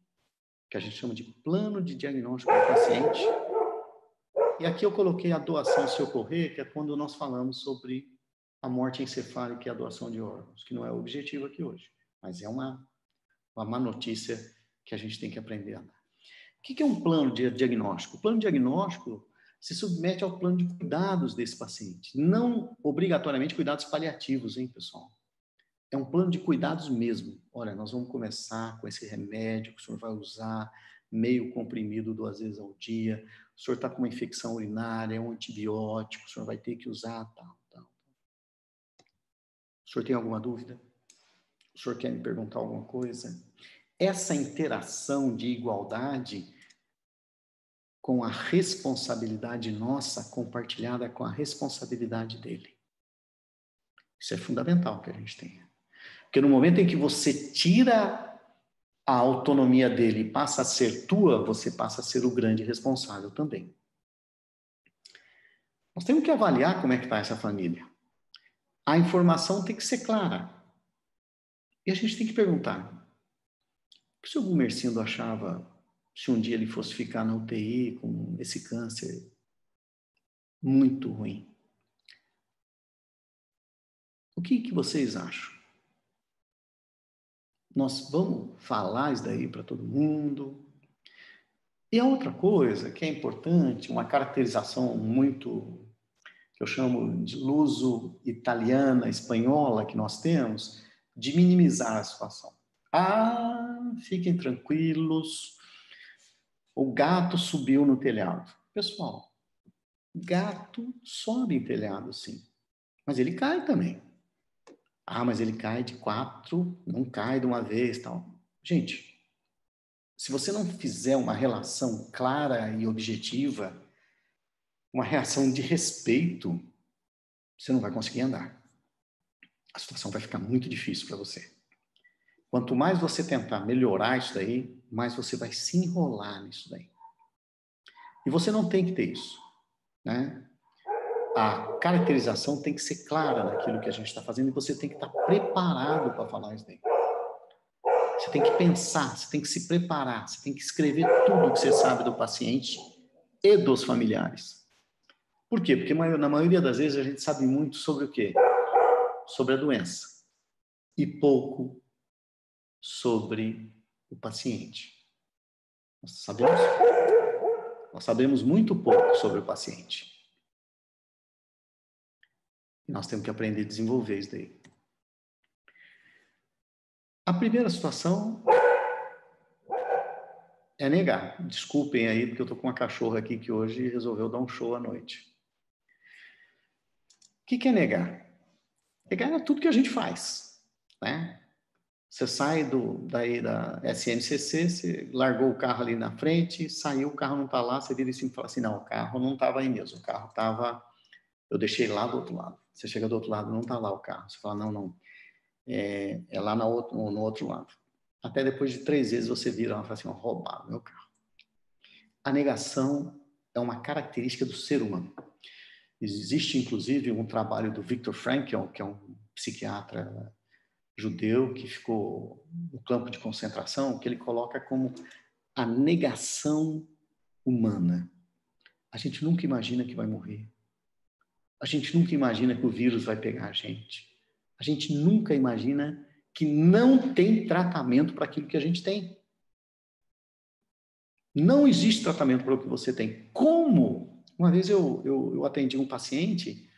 que a gente chama de plano de diagnóstico do paciente. E aqui eu coloquei a doação se ocorrer, que é quando nós falamos sobre a morte encefálica e a doação de órgãos, que não é o objetivo aqui hoje, mas é uma má notícia que a gente tem que aprender a dar. O que é um plano de diagnóstico? O plano de diagnóstico se submete ao plano de cuidados desse paciente. Não obrigatoriamente cuidados paliativos, hein, pessoal? É um plano de cuidados mesmo. Olha, nós vamos começar com esse remédio que o senhor vai usar, meio comprimido 2 vezes ao dia. O senhor está com uma infecção urinária, é um antibiótico, o senhor vai ter que usar tal. O senhor tem alguma dúvida? O senhor quer me perguntar alguma coisa? Essa interação de igualdade com a responsabilidade nossa compartilhada com a responsabilidade dele. Isso é fundamental que a gente tenha. Porque no momento em que você tira a autonomia dele e passa a ser tua, você passa a ser o grande responsável também. Nós temos que avaliar como é que está essa família. A informação tem que ser clara. E a gente tem que perguntar: o que o seu Gumercindo achava se um dia ele fosse ficar na UTI com esse câncer muito ruim? O que vocês acham? Nós vamos falar isso daí para todo mundo? E a outra coisa que é importante, uma caracterização muito, que eu chamo de luso italiana, espanhola, que nós temos, de minimizar a situação. Fiquem tranquilos, o gato subiu no telhado. Pessoal, gato sobe em telhado, sim, mas ele cai também. Mas ele cai de 4, não cai de uma vez, tal. Gente, se você não fizer uma relação clara e objetiva, uma reação de respeito, você não vai conseguir andar. A situação vai ficar muito difícil para você. Quanto mais você tentar melhorar isso daí, mais você vai se enrolar nisso daí. E você não tem que ter isso, né? A caracterização tem que ser clara naquilo que a gente está fazendo e você tem que estar preparado para falar isso daí. Você tem que pensar, você tem que se preparar, você tem que escrever tudo que você sabe do paciente e dos familiares. Por quê? Porque na maioria das vezes a gente sabe muito sobre o quê? Sobre a doença e pouco sobre o paciente. Nós sabemos muito pouco sobre o paciente. E nós temos que aprender a desenvolver isso daí. A primeira situação é negar. Desculpem aí, porque eu estou com uma cachorra aqui que hoje resolveu dar um show à noite. O que é negar? Negar é tudo que a gente faz, né? Você sai daí da SNCC, você largou o carro ali na frente, saiu, o carro não está lá, você vira assim e fala assim, não, o carro não estava aí mesmo, o carro estava, eu deixei lá do outro lado. Você chega do outro lado, não está lá o carro. Você fala, não, é lá no outro lado. Até depois de 3 vezes você vira e fala assim, roubaram meu carro. A negação é uma característica do ser humano. Existe, inclusive, um trabalho do Viktor Frankl, que é um psiquiatra judeu que ficou no campo de concentração, que ele coloca como a negação humana. A gente nunca imagina que vai morrer. A gente nunca imagina que o vírus vai pegar a gente. A gente nunca imagina que não tem tratamento para aquilo que a gente tem. Não existe tratamento para o que você tem. Como? Uma vez eu atendi um paciente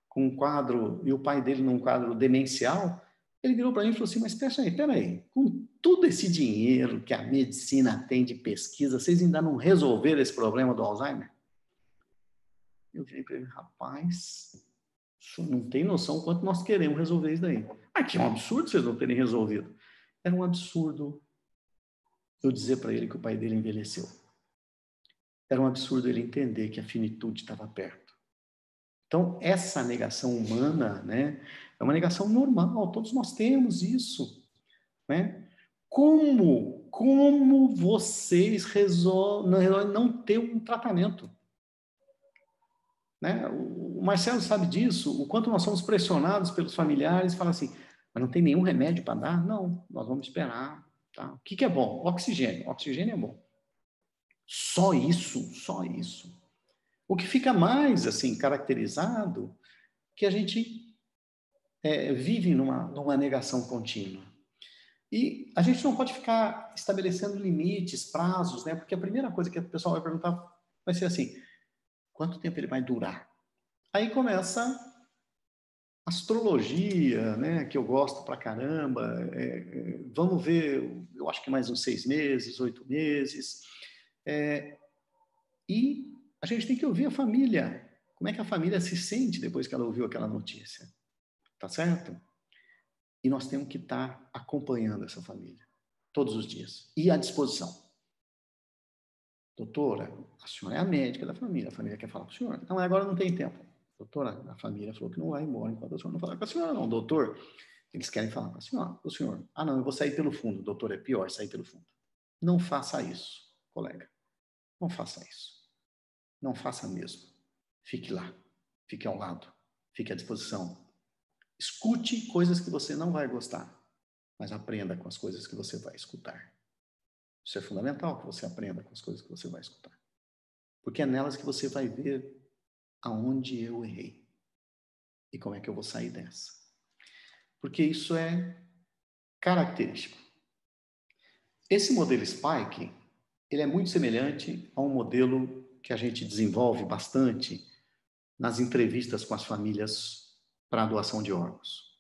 com um quadro, e o pai dele num quadro demencial, ele virou para mim e falou assim, mas peraí, com todo esse dinheiro que a medicina tem de pesquisa, vocês ainda não resolveram esse problema do Alzheimer? Eu virei para ele, rapaz, o senhor não tem noção quanto nós queremos resolver isso daí. Que é um absurdo vocês não terem resolvido. Era um absurdo eu dizer para ele que o pai dele envelheceu. Era um absurdo ele entender que a finitude estava perto. Então, essa negação humana, né, é uma negação normal, todos nós temos isso, né? Como como vocês resolvem não ter um tratamento. Né? O Marcelo sabe disso, o quanto nós somos pressionados pelos familiares, fala assim, mas não tem nenhum remédio para dar? Não, nós vamos esperar. Tá? O que é bom? Oxigênio. Oxigênio é bom. Só isso, só isso. O que fica mais assim caracterizado que a gente vive numa negação contínua. E a gente não pode ficar estabelecendo limites, prazos, né? Porque a primeira coisa que o pessoal vai perguntar vai ser assim, quanto tempo ele vai durar? Aí começa astrologia, né? Que eu gosto pra caramba. Vamos ver, eu acho que mais uns 6 meses, 8 meses. E a gente tem que ouvir a família. Como é que a família se sente depois que ela ouviu aquela notícia? Tá certo? E nós temos que estar acompanhando essa família todos os dias e à disposição. Doutora, a senhora é a médica da família. A família quer falar com a senhora. Não, agora não tem tempo. Doutora, a família falou que não vai embora enquanto a senhora não falar com a senhora. Não, doutor, eles querem falar com a senhora. O senhor, não, eu vou sair pelo fundo. Doutor, é pior sair pelo fundo. Não faça isso, colega. Não faça isso. Não faça mesmo. Fique lá. Fique ao lado. Fique à disposição. Escute coisas que você não vai gostar, mas aprenda com as coisas que você vai escutar. Isso é fundamental, que você aprenda com as coisas que você vai escutar. Porque é nelas que você vai ver aonde eu errei e como é que eu vou sair dessa. Porque isso é característico. Esse modelo Spike, ele é muito semelhante a um modelo que a gente desenvolve bastante nas entrevistas com as famílias para a doação de órgãos.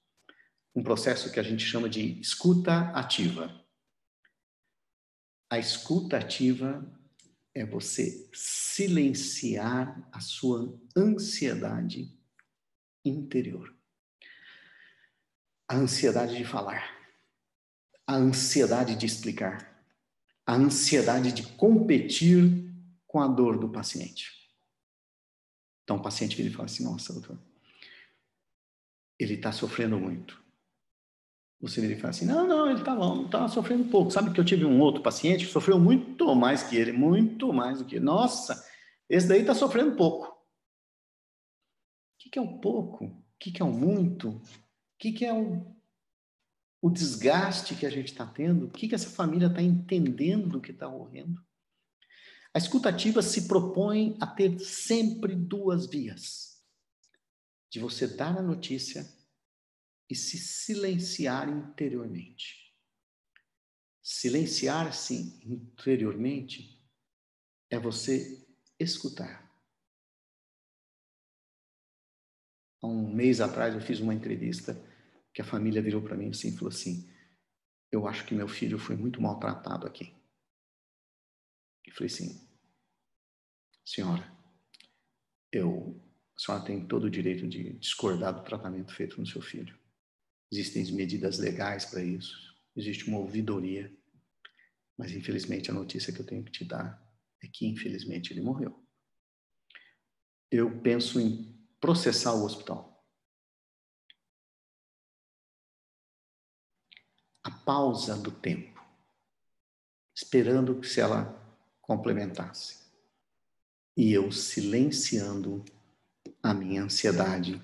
Um processo que a gente chama de escuta ativa. A escuta ativa é você silenciar a sua ansiedade interior. A ansiedade de falar, a ansiedade de explicar, a ansiedade de competir com a dor do paciente. Então o paciente vira e fala assim, nossa, doutor, ele está sofrendo muito. Você vira e fala assim, não, ele está bom, está sofrendo pouco. Sabe que eu tive um outro paciente que sofreu muito mais que ele, muito mais do que ele. Nossa, esse daí está sofrendo pouco. O que é o pouco? O que é o muito? O que é o desgaste que a gente está tendo? O que essa família está entendendo do que está ocorrendo? A escutativa se propõe a ter sempre duas vias. De você dar a notícia e se silenciar interiormente. Silenciar-se interiormente é você escutar. Há um mês atrás eu fiz uma entrevista que a família virou para mim assim e falou assim, eu acho que meu filho foi muito maltratado aqui. Eu falei assim, senhora, a senhora tem todo o direito de discordar do tratamento feito no seu filho. Existem medidas legais para isso, existe uma ouvidoria, mas infelizmente a notícia que eu tenho que te dar é que infelizmente ele morreu. Eu penso em processar o hospital. A pausa do tempo, esperando que se ela complementasse. E eu silenciando a minha ansiedade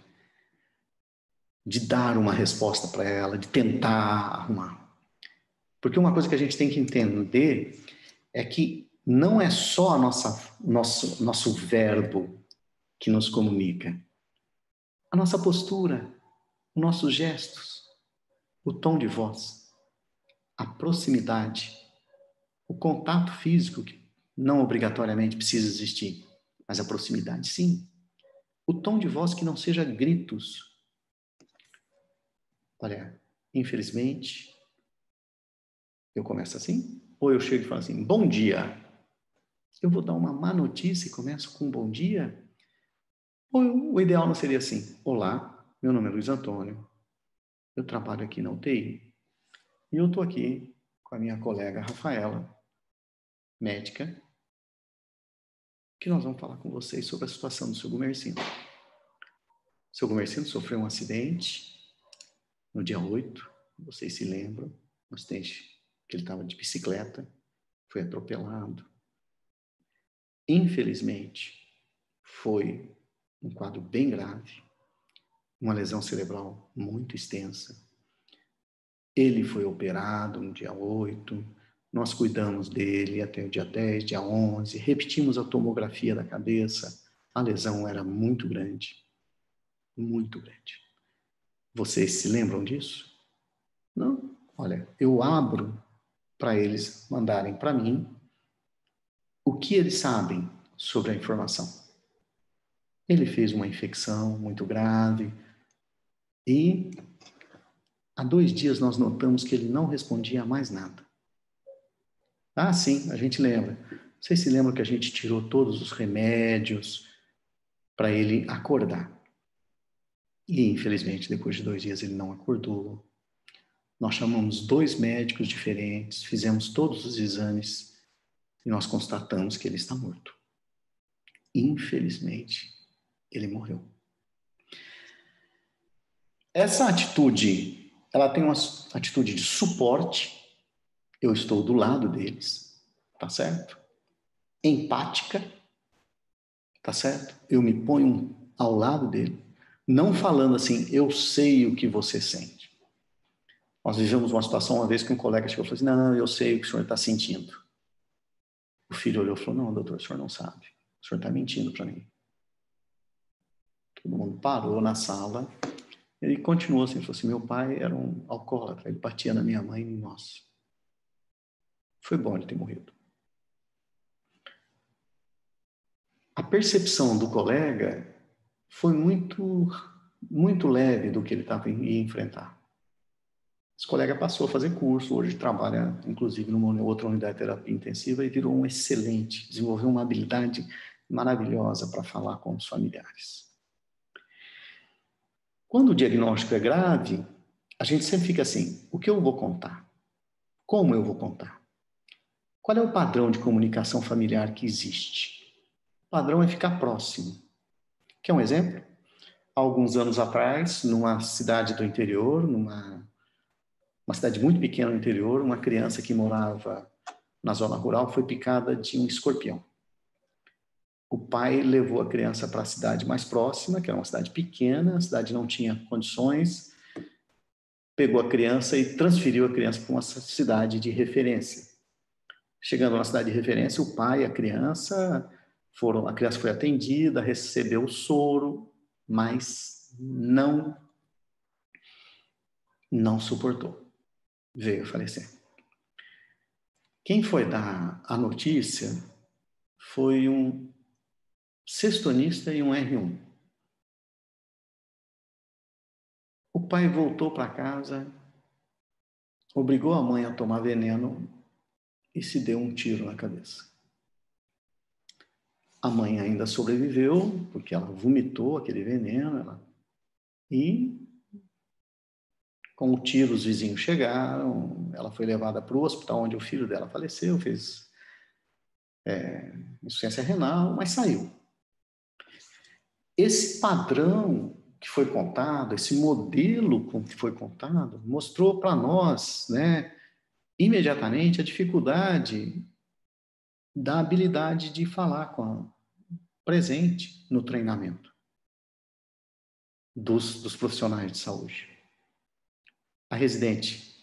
de dar uma resposta para ela, de tentar arrumar. Porque uma coisa que a gente tem que entender é que não é só nosso verbo que nos comunica. A nossa postura, os nossos gestos, o tom de voz, a proximidade, o contato físico, que não obrigatoriamente precisa existir, mas a proximidade sim. O tom de voz que não seja gritos. Olha, infelizmente, eu começo assim, ou eu chego e falo assim, bom dia. Eu vou dar uma má notícia e começo com um bom dia? Ou o ideal não seria assim, olá, meu nome é Luiz Antônio, eu trabalho aqui na UTI e eu estou aqui com a minha colega Rafaela, médica, que nós vamos falar com vocês sobre a situação do seu Gumercindo. O seu Gumercindo sofreu um acidente no dia 8, vocês se lembram, no acidente que ele estava de bicicleta, foi atropelado. Infelizmente, foi um quadro bem grave, uma lesão cerebral muito extensa. Ele foi operado no dia 8, nós cuidamos dele até o dia 10, dia 11, repetimos a tomografia da cabeça, a lesão era muito grande, muito grande. Vocês se lembram disso? Não? Olha, eu abro para eles mandarem para mim o que eles sabem sobre a informação. Ele fez uma infecção muito grave e há 2 dias nós notamos que ele não respondia a mais nada. Ah, sim, a gente lembra. Vocês se lembram que a gente tirou todos os remédios para ele acordar. E, infelizmente, depois de 2 dias ele não acordou. Nós chamamos 2 médicos diferentes, fizemos todos os exames e nós constatamos que ele está morto. Infelizmente, ele morreu. Essa atitude, ela tem uma atitude de suporte. Eu estou do lado deles, tá certo? Empática, tá certo? Eu me ponho ao lado dele, não falando assim, eu sei o que você sente. Nós vivemos uma situação uma vez que um colega chegou e falou assim, não, eu sei o que o senhor está sentindo. O filho olhou e falou, não, doutor, o senhor não sabe. O senhor está mentindo para mim. Todo mundo parou na sala. Ele continuou assim, falou assim, meu pai era um alcoólatra, ele batia na minha mãe e em nós. Foi bom ele ter morrido. A percepção do colega foi muito leve do que ele estava ia enfrentar. Esse colega passou a fazer curso, hoje trabalha, inclusive, numa outra unidade de terapia intensiva e virou um excelente, desenvolveu uma habilidade maravilhosa para falar com os familiares. Quando o diagnóstico é grave, a gente sempre fica assim, o que eu vou contar? Como eu vou contar? Qual é o padrão de comunicação familiar que existe? O padrão é ficar próximo. Quer um exemplo? Há alguns anos atrás, numa cidade do interior, uma cidade muito pequena no interior, uma criança que morava na zona rural foi picada de um escorpião. O pai levou a criança para a cidade mais próxima, que era uma cidade pequena, a cidade não tinha condições, pegou a criança e transferiu a criança para uma cidade de referência. Chegando na cidade de referência, o pai e a criança foi atendida, recebeu o soro, mas não suportou. Veio a falecer. Quem foi dar a notícia foi um sextonista e um R1. O pai voltou para casa, obrigou a mãe a tomar veneno e se deu um tiro na cabeça. A mãe ainda sobreviveu, porque ela vomitou aquele veneno, e com o tiro os vizinhos chegaram, ela foi levada para o hospital onde o filho dela faleceu, fez insuficiência renal, mas saiu. Esse padrão que foi contado, esse modelo que foi contado, mostrou para nós, imediatamente a dificuldade da habilidade de falar presente no treinamento dos profissionais de saúde. A residente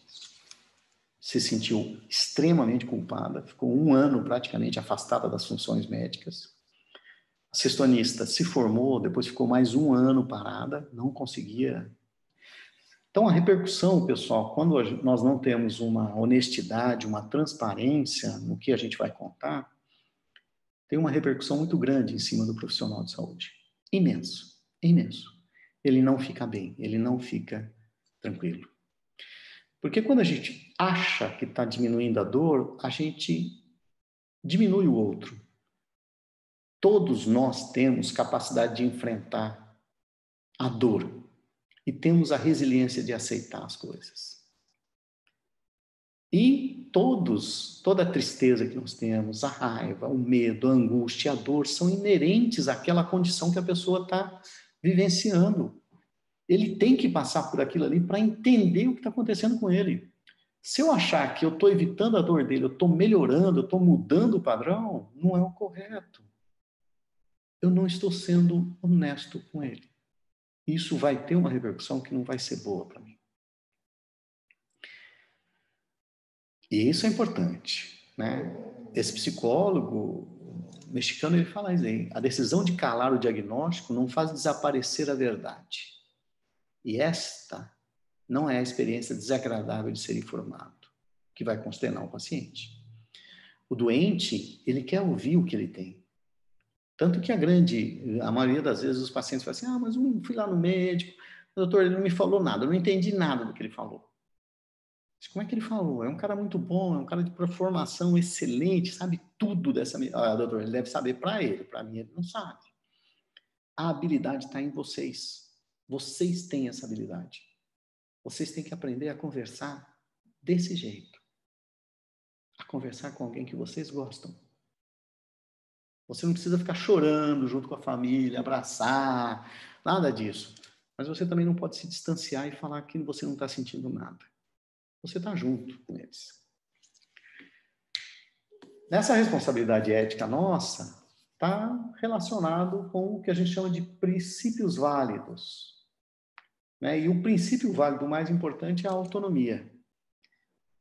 se sentiu extremamente culpada, ficou 1 ano praticamente afastada das funções médicas. A sextonista se formou, depois ficou mais 1 ano parada, não conseguia. Então, a repercussão, pessoal, quando nós não temos uma honestidade, uma transparência no que a gente vai contar, tem uma repercussão muito grande em cima do profissional de saúde. Imenso, imenso. Ele não fica bem, ele não fica tranquilo. Porque quando a gente acha que está diminuindo a dor, a gente diminui o outro. Todos nós temos capacidade de enfrentar a dor e temos a resiliência de aceitar as coisas. E toda a tristeza que nós temos, a raiva, o medo, a angústia, a dor, são inerentes àquela condição que a pessoa está vivenciando. Ele tem que passar por aquilo ali para entender o que está acontecendo com ele. Se eu achar que eu estou evitando a dor dele, eu estou melhorando, eu estou mudando o padrão, não é o correto. Eu não estou sendo honesto com ele. Isso vai ter uma repercussão que não vai ser boa para mim. E isso é importante, né? Esse psicólogo mexicano, ele fala isso aí, a decisão de calar o diagnóstico não faz desaparecer a verdade. E esta não é a experiência desagradável de ser informado, que vai consternar o paciente. O doente, ele quer ouvir o que ele tem. Tanto que a maioria das vezes os pacientes falam assim, mas eu fui lá no médico, doutor, ele não me falou nada, eu não entendi nada do que ele falou. Mas como é que ele falou? É um cara muito bom, é um cara de formação excelente, sabe tudo dessa... doutor, ele deve saber para mim ele não sabe. A habilidade está em vocês. Vocês têm essa habilidade. Vocês têm que aprender a conversar desse jeito. A conversar com alguém que vocês gostam. Você não precisa ficar chorando junto com a família, abraçar, nada disso. Mas você também não pode se distanciar e falar que você não está sentindo nada. Você está junto com eles. Nessa responsabilidade ética nossa, está relacionado com o que a gente chama de princípios válidos. Né? E o princípio válido mais importante é a autonomia.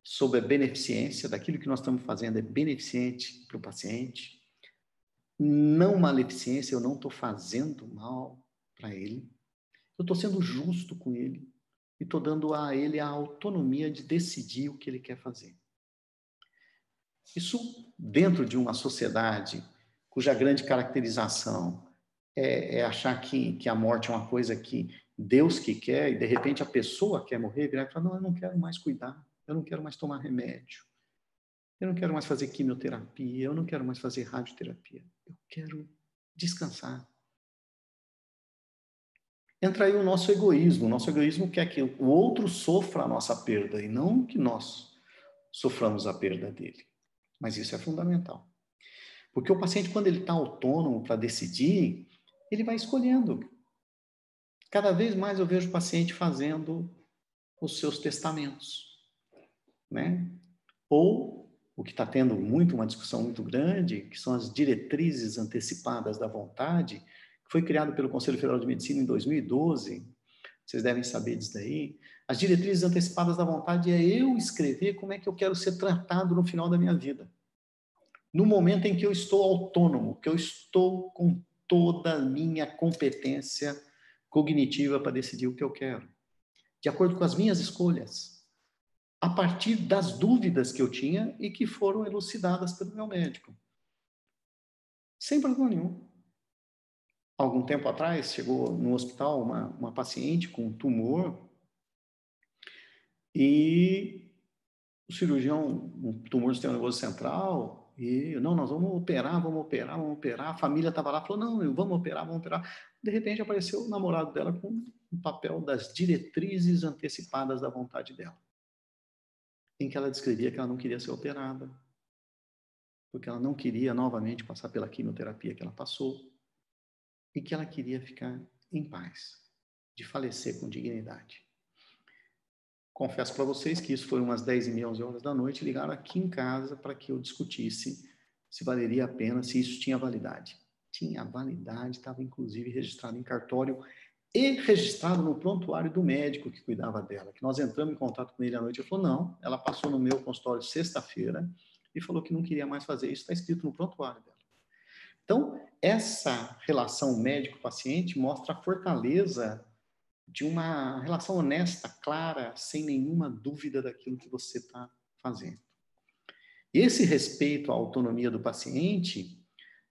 Sobre a beneficência, daquilo que nós estamos fazendo é beneficente para o paciente. Não maleficência, eu não estou fazendo mal para ele. Eu estou sendo justo com ele e estou dando a ele a autonomia de decidir o que ele quer fazer. Isso dentro de uma sociedade cuja grande caracterização é achar que a morte é uma coisa que Deus que quer e de repente a pessoa quer morrer, virar e falar, não, eu não quero mais cuidar, eu não quero mais tomar remédio, eu não quero mais fazer quimioterapia, eu não quero mais fazer radioterapia, eu quero descansar. Entra aí o nosso egoísmo quer que o outro sofra a nossa perda e não que nós soframos a perda dele. Mas isso é fundamental. Porque o paciente, quando ele está autônomo para decidir, ele vai escolhendo. Cada vez mais eu vejo o paciente fazendo os seus testamentos, né? Ou, o que está tendo uma discussão muito grande, que são as diretrizes antecipadas da vontade, que foi criado pelo Conselho Federal de Medicina em 2012, vocês devem saber disso daí. As diretrizes antecipadas da vontade é eu escrever como é que eu quero ser tratado no final da minha vida. No momento em que eu estou autônomo, que eu estou com toda a minha competência cognitiva para decidir o que eu quero, de acordo com as minhas escolhas, a partir das dúvidas que eu tinha e que foram elucidadas pelo meu médico. Sem problema nenhum. Algum tempo atrás, chegou no hospital uma paciente com um tumor e o cirurgião, um tumor do sistema nervoso central, e não, nós vamos operar. A família estava lá, falou, não, vamos operar. De repente apareceu o namorado dela com o papel das diretrizes antecipadas da vontade dela, em que ela descrevia que ela não queria ser operada, porque ela não queria novamente passar pela quimioterapia que ela passou, e que ela queria ficar em paz, de falecer com dignidade. Confesso para vocês que isso foi umas 10h30, 11 horas da noite, ligaram aqui em casa para que eu discutisse se valeria a pena, se isso tinha validade. Tinha validade, estava inclusive registrado em cartório e registrado no prontuário do médico que cuidava dela, que nós entramos em contato com ele à noite. Ele falou, não, ela passou no meu consultório sexta-feira e falou que não queria mais fazer isso, está escrito no prontuário dela. Então, essa relação médico-paciente mostra a fortaleza de uma relação honesta, clara, sem nenhuma dúvida daquilo que você está fazendo. Esse respeito à autonomia do paciente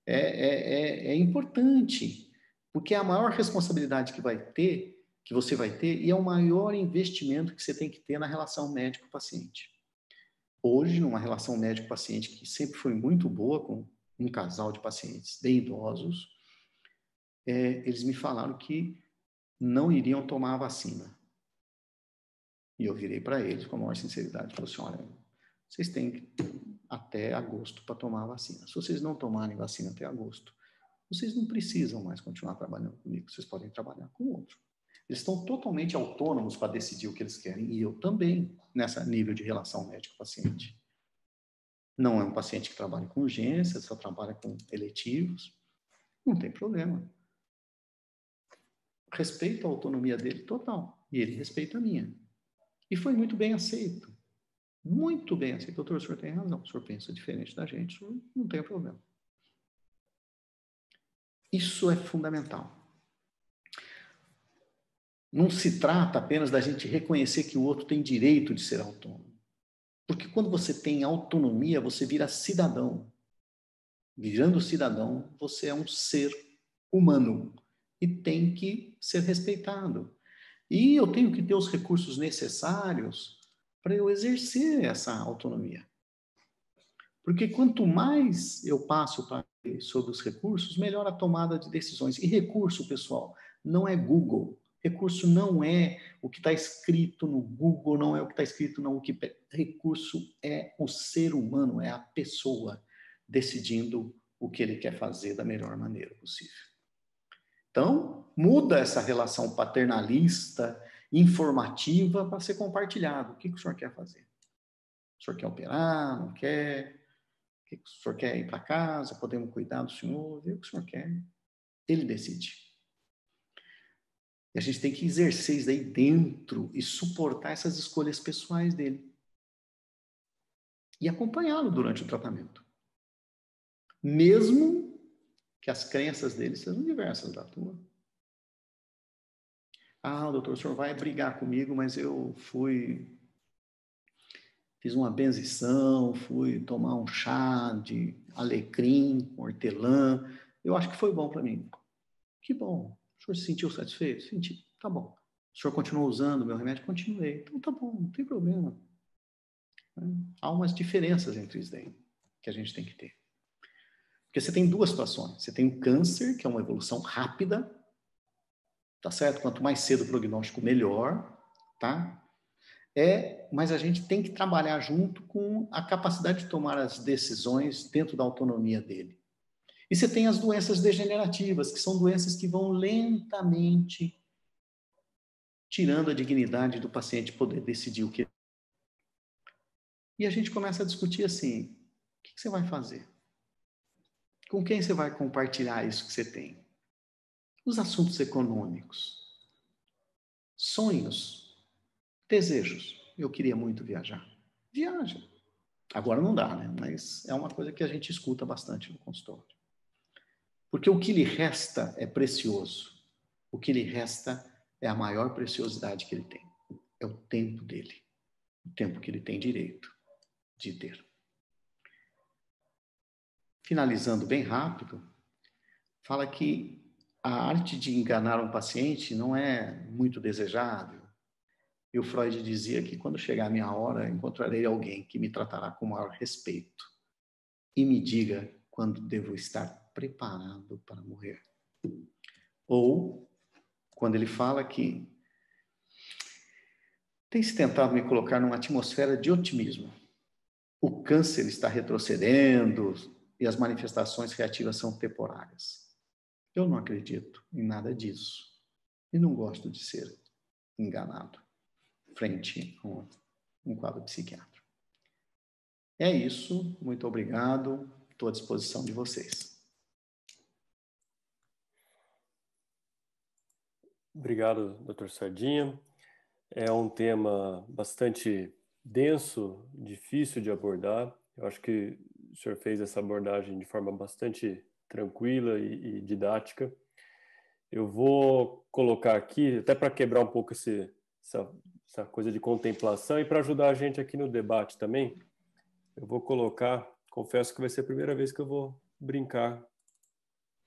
é importante, porque é a maior responsabilidade que você vai ter, e é o maior investimento que você tem que ter na relação médico-paciente. Hoje, numa relação médico-paciente que sempre foi muito boa com um casal de pacientes bem idosos, eles me falaram que não iriam tomar a vacina. E eu virei para eles com a maior sinceridade, falei assim, olha, vocês têm até agosto para tomar a vacina. Se vocês não tomarem vacina até agosto, vocês não precisam mais continuar trabalhando comigo, vocês podem trabalhar com outro. Eles estão totalmente autônomos para decidir o que eles querem, e eu também, nessa nível de relação médico-paciente. Não é um paciente que trabalha com urgência, só trabalha com eletivos, não tem problema. Respeito a autonomia dele total, e ele respeita a minha. E foi muito bem aceito. Muito bem aceito. Doutor, o senhor tem razão, o senhor pensa diferente da gente, o senhor não tem problema. Isso é fundamental. Não se trata apenas da gente reconhecer que o outro tem direito de ser autônomo. Porque quando você tem autonomia, você vira cidadão. Virando cidadão, você é um ser humano e tem que ser respeitado. E eu tenho que ter os recursos necessários para eu exercer essa autonomia. Porque quanto mais eu passo sobre os recursos, melhor a tomada de decisões. E recurso, pessoal, não é Google. Recurso não é o que está escrito no Google, não é o que está escrito na Wikipedia. Recurso é o ser humano, é a pessoa decidindo o que ele quer fazer da melhor maneira possível. Então, muda essa relação paternalista, informativa, para ser compartilhado. O que o senhor quer fazer? O senhor quer operar? Não quer? O senhor quer ir para casa? Podemos cuidar do senhor? Vê o que o senhor quer. Ele decide. E a gente tem que exercer isso daí dentro e suportar essas escolhas pessoais dele. E acompanhá-lo durante o tratamento. Mesmo que as crenças dele sejam diversas da tua. Ah, doutor, o senhor vai brigar comigo, mas eu fiz uma benzição, fui tomar um chá de alecrim, hortelã. Eu acho que foi bom para mim. Que bom. O senhor se sentiu satisfeito? Senti. Tá bom. O senhor continuou usando o meu remédio? Continuei. Então tá bom, não tem problema. Há umas diferenças entre isso daí que a gente tem que ter. Porque você tem duas situações. Você tem o câncer, que é uma evolução rápida, tá certo? Quanto mais cedo o prognóstico, melhor, tá? Mas a gente tem que trabalhar junto com a capacidade de tomar as decisões dentro da autonomia dele. E você tem as doenças degenerativas, que são doenças que vão lentamente tirando a dignidade do paciente poder decidir o que. E a gente começa a discutir assim, o que você vai fazer? Com quem você vai compartilhar isso que você tem? Os assuntos econômicos, sonhos, desejos. Eu queria muito viajar. Viaja. Agora não dá, né? Mas é uma coisa que a gente escuta bastante no consultório. Porque o que lhe resta é precioso. O que lhe resta é a maior preciosidade que ele tem. É o tempo dele. O tempo que ele tem direito de ter. Finalizando bem rápido, fala que a arte de enganar um paciente não é muito desejável. E o Freud dizia que quando chegar a minha hora, encontrarei alguém que me tratará com maior respeito e me diga quando devo estar preparado para morrer. Ou quando ele fala que tem se tentado me colocar numa atmosfera de otimismo. O câncer está retrocedendo e as manifestações reativas são temporárias. Eu não acredito em nada disso e não gosto de ser enganado frente a um quadro psiquiátrico. É isso, muito obrigado, estou à disposição de vocês. Obrigado, Dr. Sardinha. É um tema bastante denso, difícil de abordar. Eu acho que o senhor fez essa abordagem de forma bastante tranquila e didática. Eu vou colocar aqui, até para quebrar um pouco essa coisa de contemplação e para ajudar a gente aqui no debate também, eu vou colocar, confesso que vai ser a primeira vez que eu vou brincar.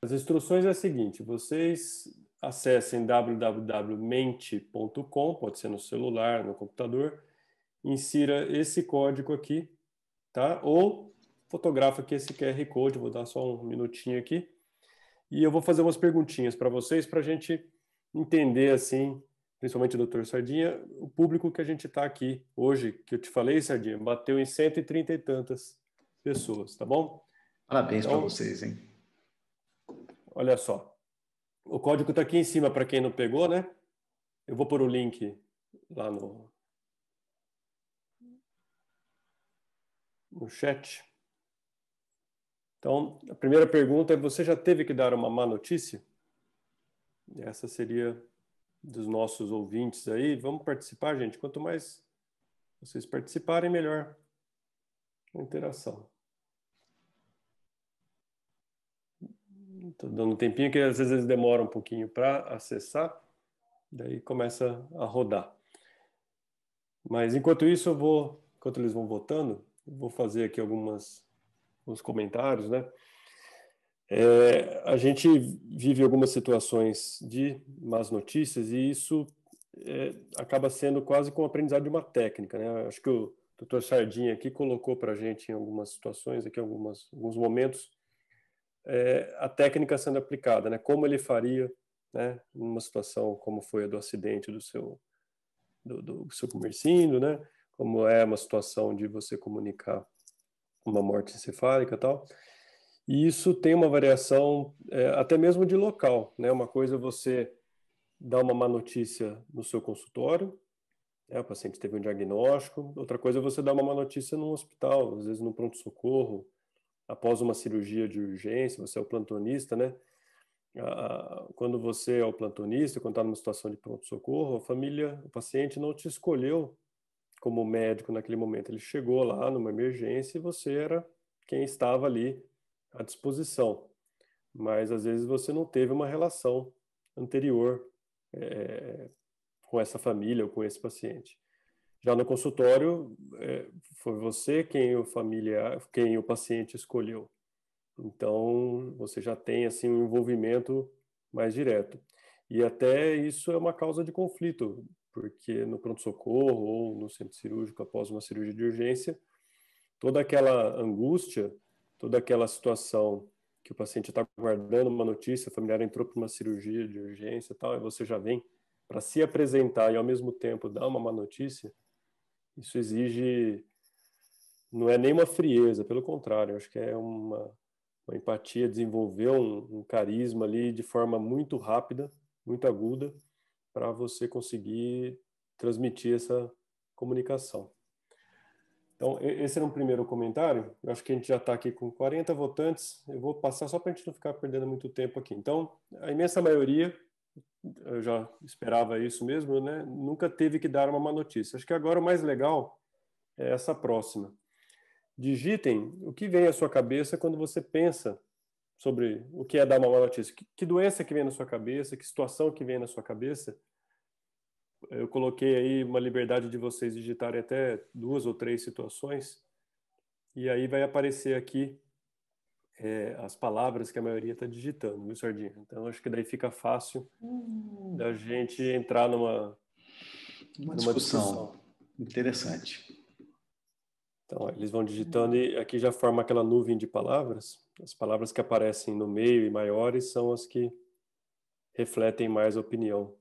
As instruções é a seguinte, vocês acessem www.mente.com, pode ser no celular, no computador, insira esse código aqui, tá? Ou fotografa aqui esse QR Code, vou dar só um minutinho aqui, e eu vou fazer umas perguntinhas para vocês, para a gente entender, assim, principalmente o Dr. Sardinha, o público que a gente está aqui hoje, que eu te falei, Sardinha, bateu em 130 e tantas pessoas, tá bom? Parabéns para Então, vocês, hein? olha só. O código está aqui em cima para quem não pegou, né? Eu vou pôr o link lá no chat. Então, a primeira pergunta é: você já teve que dar uma má notícia? Essa seria dos nossos ouvintes aí. Vamos participar, gente. Quanto mais vocês participarem, melhor a interação. Estou dando um tempinho que às vezes demora um pouquinho para acessar, daí começa a rodar. Mas enquanto isso, enquanto eles vão votando, eu vou fazer aqui alguns comentários, né? A gente vive algumas situações de más notícias e isso acaba sendo quase como um aprendizado de uma técnica, né? Acho que o Dr. Sardinha aqui colocou para a gente em algumas situações, aqui alguns momentos, a técnica sendo aplicada, né? Como ele faria, né? Numa situação como foi a do acidente do seu comercindo, né? Como é uma situação de você comunicar uma morte encefálica e tal. E isso tem uma variação até mesmo de local, né? Uma coisa é você dar uma má notícia no seu consultório, o paciente teve um diagnóstico. Outra coisa é você dar uma má notícia num hospital, às vezes no pronto-socorro, após uma cirurgia de urgência, você é o plantonista, né? Quando você é o plantonista, quando está numa situação de pronto-socorro, a família, o paciente não te escolheu como médico naquele momento. Ele chegou lá numa emergência e você era quem estava ali à disposição. Mas às vezes você não teve uma relação anterior com essa família ou com esse paciente. Já no consultório, foi você quem quem o paciente escolheu. Então, você já tem assim um envolvimento mais direto. E até isso é uma causa de conflito, porque no pronto-socorro ou no centro cirúrgico após uma cirurgia de urgência, toda aquela angústia, toda aquela situação que o paciente está guardando uma notícia, o familiar entrou para uma cirurgia de urgência e tal, e você já vem para se apresentar e ao mesmo tempo dar uma má notícia, isso exige, não é nem uma frieza, pelo contrário, acho que é uma empatia, desenvolver um carisma ali de forma muito rápida, muito aguda, para você conseguir transmitir essa comunicação. Então, esse era um primeiro comentário. Eu acho que a gente já está aqui com 40 votantes. Eu vou passar só para a gente não ficar perdendo muito tempo aqui. Então, a imensa maioria, eu já esperava isso mesmo, né? Nunca teve que dar uma má notícia. Acho que agora o mais legal é essa próxima. Digitem o que vem à sua cabeça quando você pensa sobre o que é dar uma má notícia. Que doença que vem na sua cabeça, que situação que vem na sua cabeça. Eu coloquei aí uma liberdade de vocês digitarem até 2 ou 3 situações, e aí vai aparecer aqui as palavras que a maioria está digitando, viu, Sardinha? Então, acho que daí fica fácil da gente entrar numa discussão. Interessante. Então, eles vão digitando e aqui já forma aquela nuvem de palavras. As palavras que aparecem no meio e maiores são as que refletem mais a opinião.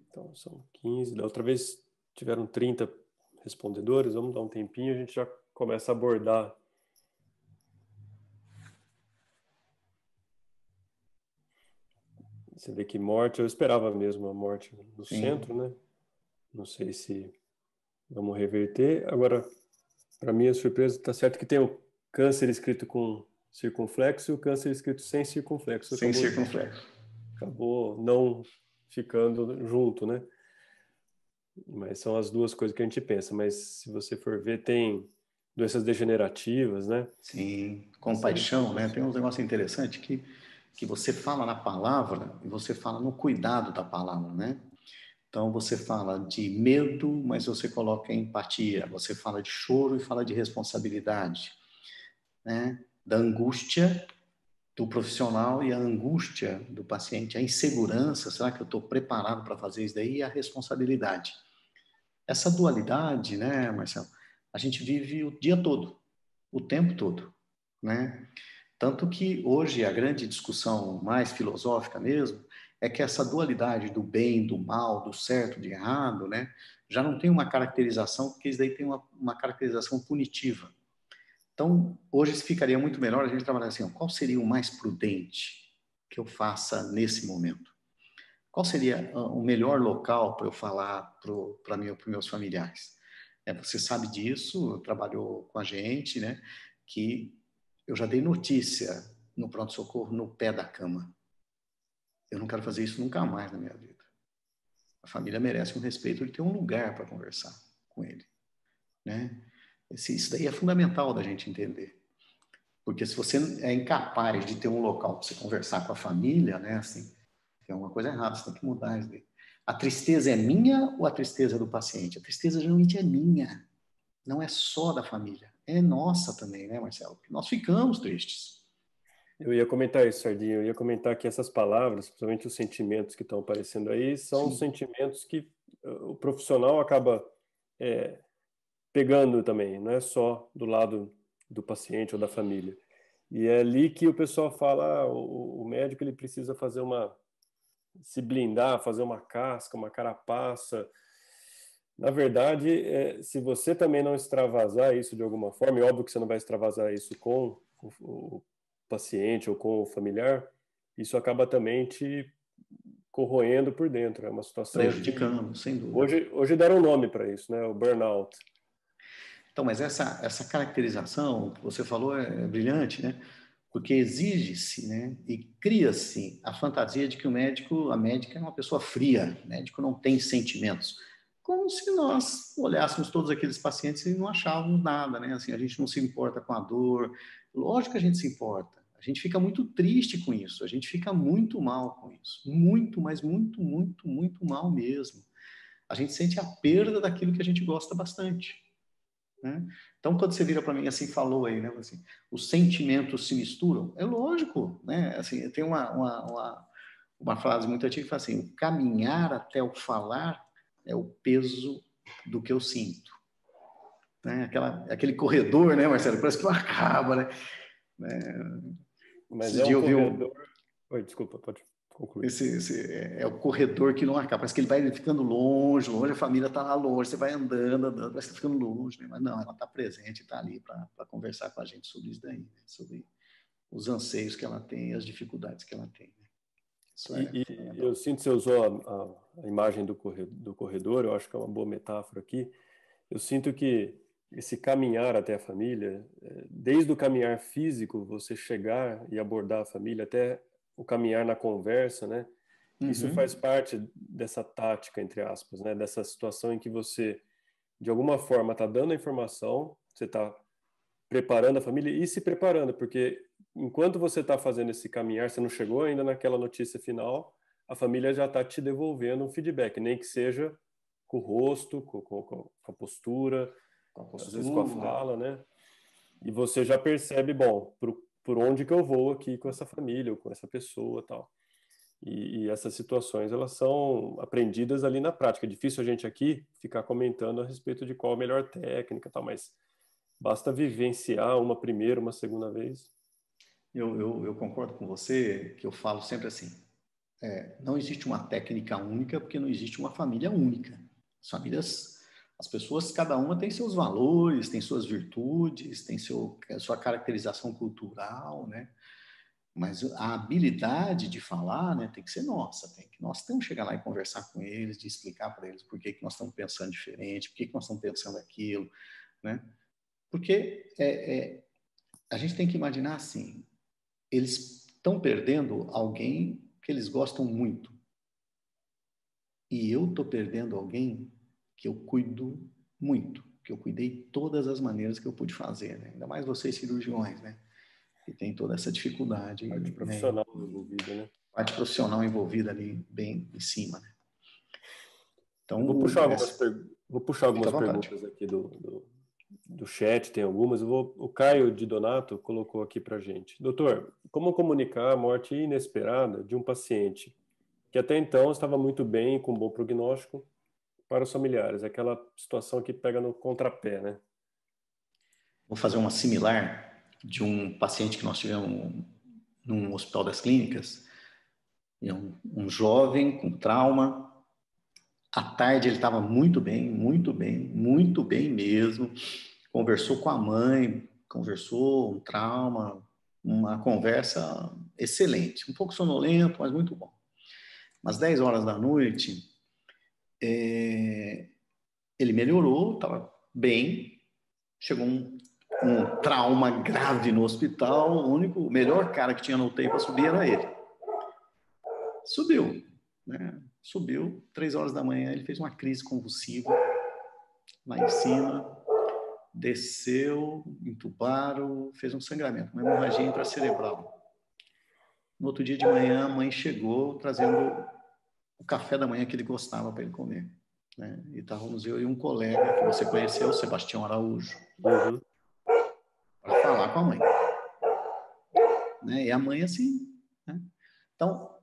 Então, são 15. Da outra vez tiveram 30 respondedores. Vamos dar um tempinho, a gente já começa a abordar. Você vê que morte, eu esperava mesmo a morte no centro, né? Não sei se vamos reverter. Agora, para minha surpresa, está certo que tem o câncer escrito com circunflexo e o câncer escrito sem circunflexo. Sem circunflexo. Acabou não ficando junto, né? Mas são as duas coisas que a gente pensa. Mas se você for ver, tem doenças degenerativas, né? Sim, compaixão, né? Tem um negócio interessante que você fala na palavra e você fala no cuidado da palavra, né? Então você fala de medo, mas você coloca empatia. Você fala de choro e fala de responsabilidade, né? Da angústia do profissional e a angústia do paciente, a insegurança, será que eu estou preparado para fazer isso daí? E a responsabilidade. Essa dualidade, né, Marcelo, a gente vive o dia todo, o tempo todo, né? Tanto que hoje a grande discussão mais filosófica mesmo é que essa dualidade do bem, do mal, do certo, do errado, né, já não tem uma caracterização, porque isso daí tem uma caracterização punitiva. Então, hoje ficaria muito melhor a gente trabalhar assim, ó, qual seria o mais prudente? que eu faça nesse momento? Qual seria o melhor local para eu falar para meus familiares? Você sabe disso, trabalhou com a gente, né? Que eu já dei notícia no pronto-socorro no pé da cama. Eu não quero fazer isso nunca mais na minha vida. A família merece um respeito de ter um lugar para conversar com ele, né? Isso daí é fundamental da gente entender. Porque se você é incapaz de ter um local para você conversar com a família, né? Assim, tem uma coisa errada, você tem que mudar isso daí. A tristeza é minha ou a tristeza é do paciente? A tristeza geralmente é minha, não é só da família. É nossa também, né, Marcelo? Porque nós ficamos tristes. Eu ia comentar isso, Sardinha. Eu ia comentar que essas palavras, principalmente os sentimentos que estão aparecendo aí, são Sim. sentimentos que o profissional acaba pegando também, não é só do lado do paciente ou da família. E é ali que o pessoal fala, o médico ele precisa se blindar, fazer uma casca, uma carapaça. Na verdade, se você também não extravasar isso de alguma forma, e óbvio que você não vai extravasar isso com o paciente ou com o familiar, isso acaba também te corroendo por dentro. É uma situação que Prejudicando, sem dúvida. hoje deram um nome para isso, né? O burnout. Então, mas essa caracterização que você falou é brilhante, né? Porque exige-se, né? E cria-se a fantasia de que a médica é uma pessoa fria, o médico não tem sentimentos. Como se nós olhássemos todos aqueles pacientes e não achávamos nada, né? Assim, a gente não se importa com a dor. Lógico que a gente se importa. A gente fica muito triste com isso, a gente fica muito mal com isso. Muito, mas muito, muito, muito mal mesmo. A gente sente a perda daquilo que a gente gosta bastante. Né? Então, quando você vira para mim assim, falou aí, né, assim, os sentimentos se misturam, é lógico, né? Assim, tem uma frase muito antiga que fala assim: o caminhar até o falar é o peso do que eu sinto. Né? Aquele corredor, né, Marcelo? Parece que não acaba, né? Mas Esses é dias um eu vi corredor. Oi, desculpa, pode concluir. é o corredor que não acaba. Parece que ele vai ficando longe, a família está lá longe, você vai andando, parece que está ficando longe, né? Mas não, ela está presente, está ali para conversar com a gente sobre isso daí, né? Sobre os anseios que ela tem e as dificuldades que ela tem. Né? Isso é E eu fundamental. sinto que você usou a imagem do corredor, eu acho que é uma boa metáfora aqui. Eu sinto que esse caminhar até a família, desde o caminhar físico, você chegar e abordar a família, até o caminhar na conversa, né? Isso faz parte dessa tática, entre aspas, né? Dessa situação em que você, de alguma forma, está dando a informação, você está preparando a família e se preparando, porque enquanto você está fazendo esse caminhar, você não chegou ainda naquela notícia final, a família já está te devolvendo um feedback, nem que seja com o rosto, com a postura, Com a às vezes com a postura. fala, né? E você já percebe, bom, por onde que eu vou aqui com essa família ou com essa pessoa, tal. E essas situações, elas são aprendidas ali na prática. É difícil a gente aqui ficar comentando a respeito de qual a melhor técnica, tal, mas basta vivenciar uma primeira, uma segunda vez. Eu concordo com você, que eu falo sempre assim, não existe uma técnica única, porque não existe uma família única. As famílias, as pessoas, cada uma tem seus valores, tem suas virtudes, tem sua caracterização cultural, né? Mas a habilidade de falar, né, tem que ser nossa. Nós temos que chegar lá e conversar com eles, de explicar para eles por que nós estamos pensando diferente, por que nós estamos pensando aquilo, né? Porque a gente tem que imaginar assim, eles estão perdendo alguém que eles gostam muito. E eu estou perdendo alguém que eu cuido muito, que eu cuidei todas as maneiras que eu pude fazer, né? Ainda mais vocês cirurgiões, né? Que tem toda essa dificuldade, Parte né? profissional envolvida, né? Parte profissional envolvida ali bem em cima, né? Eu vou Então, puxar vou puxar fica à algumas vontade. perguntas aqui do chat, tem algumas. O Caio de Donato colocou aqui para gente. Doutor, como comunicar a morte inesperada de um paciente que até então estava muito bem, com bom prognóstico, para os familiares? Aquela situação que pega no contrapé, né? Vou fazer uma similar de um paciente que nós tivemos num hospital das clínicas, um jovem com trauma. À tarde ele estava muito bem, muito bem, muito bem mesmo. Conversou com a mãe, conversou um trauma, uma conversa excelente. Um pouco sonolento, mas muito bom. Às 10 horas da noite, ele melhorou, estava bem. Chegou um trauma grave no hospital. O melhor cara que tinha no UTI para subir era ele. Subiu, né? Subiu, 3 horas da manhã, ele fez uma crise convulsiva lá em cima, desceu, entubaram, fez um sangramento, uma hemorragia intracerebral. No outro dia de manhã, a mãe chegou trazendo o café da manhã que ele gostava para ele comer, né? E estávamos eu e um colega que você conheceu, Sebastião Araújo, para falar com a mãe, né? E a mãe assim, né? Então,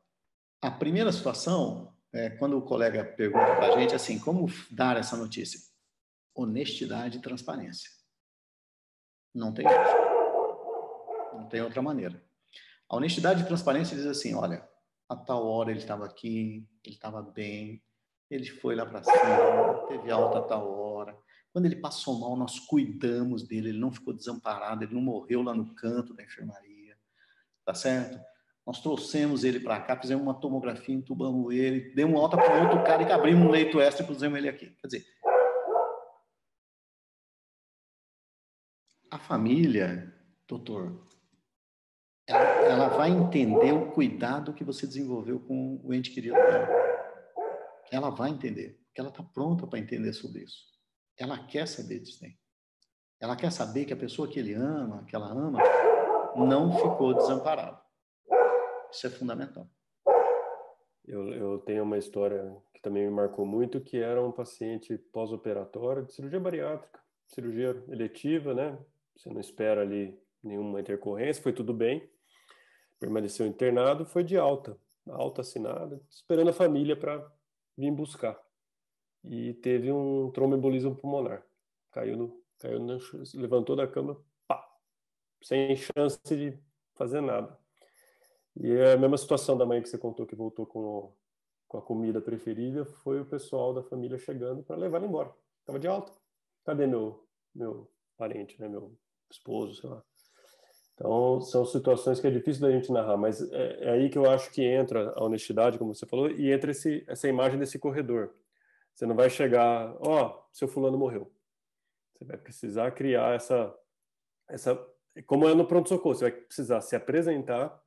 a primeira situação é quando o colega pergunta para a gente assim, como dar essa notícia? Honestidade e transparência. Não tem outra. Não tem outra maneira. A honestidade e transparência diz assim, olha, a tal hora ele estava aqui, ele estava bem, ele foi lá para cima, teve alta a tal hora. Quando ele passou mal, nós cuidamos dele, ele não ficou desamparado, ele não morreu lá no canto da enfermaria, tá certo? Nós trouxemos ele para cá, fizemos uma tomografia, entubamos ele, demos alta para outro cara e abrimos um leito extra e pusemos ele aqui. Quer dizer, a família, doutor, ela vai entender o cuidado que você desenvolveu com o ente querido dela. Ela vai entender, porque ela está pronta para entender sobre isso. Ela quer saber disso daí. Ela quer saber que a pessoa que ele ama, que ela ama, não ficou desamparada. Isso é fundamental. Eu tenho uma história que também me marcou muito, que era um paciente pós-operatório de cirurgia bariátrica, cirurgia eletiva, né? Você não espera ali nenhuma intercorrência, foi tudo bem. Permaneceu internado, foi de alta assinada, esperando a família para vir buscar. E teve um tromboembolismo pulmonar. Levantou da cama, pá, sem chance de fazer nada. E é a mesma situação da mãe que você contou que voltou com a comida preferida, foi o pessoal da família chegando para levar ele embora. Estava de alta. Cadê meu parente, né, meu esposo, sei lá. Então, são situações que é difícil da gente narrar, mas é aí que eu acho que entra a honestidade, como você falou, e entra essa imagem desse corredor. Você não vai chegar, seu fulano morreu. Você vai precisar criar essa como é no pronto-socorro, você vai precisar se apresentar,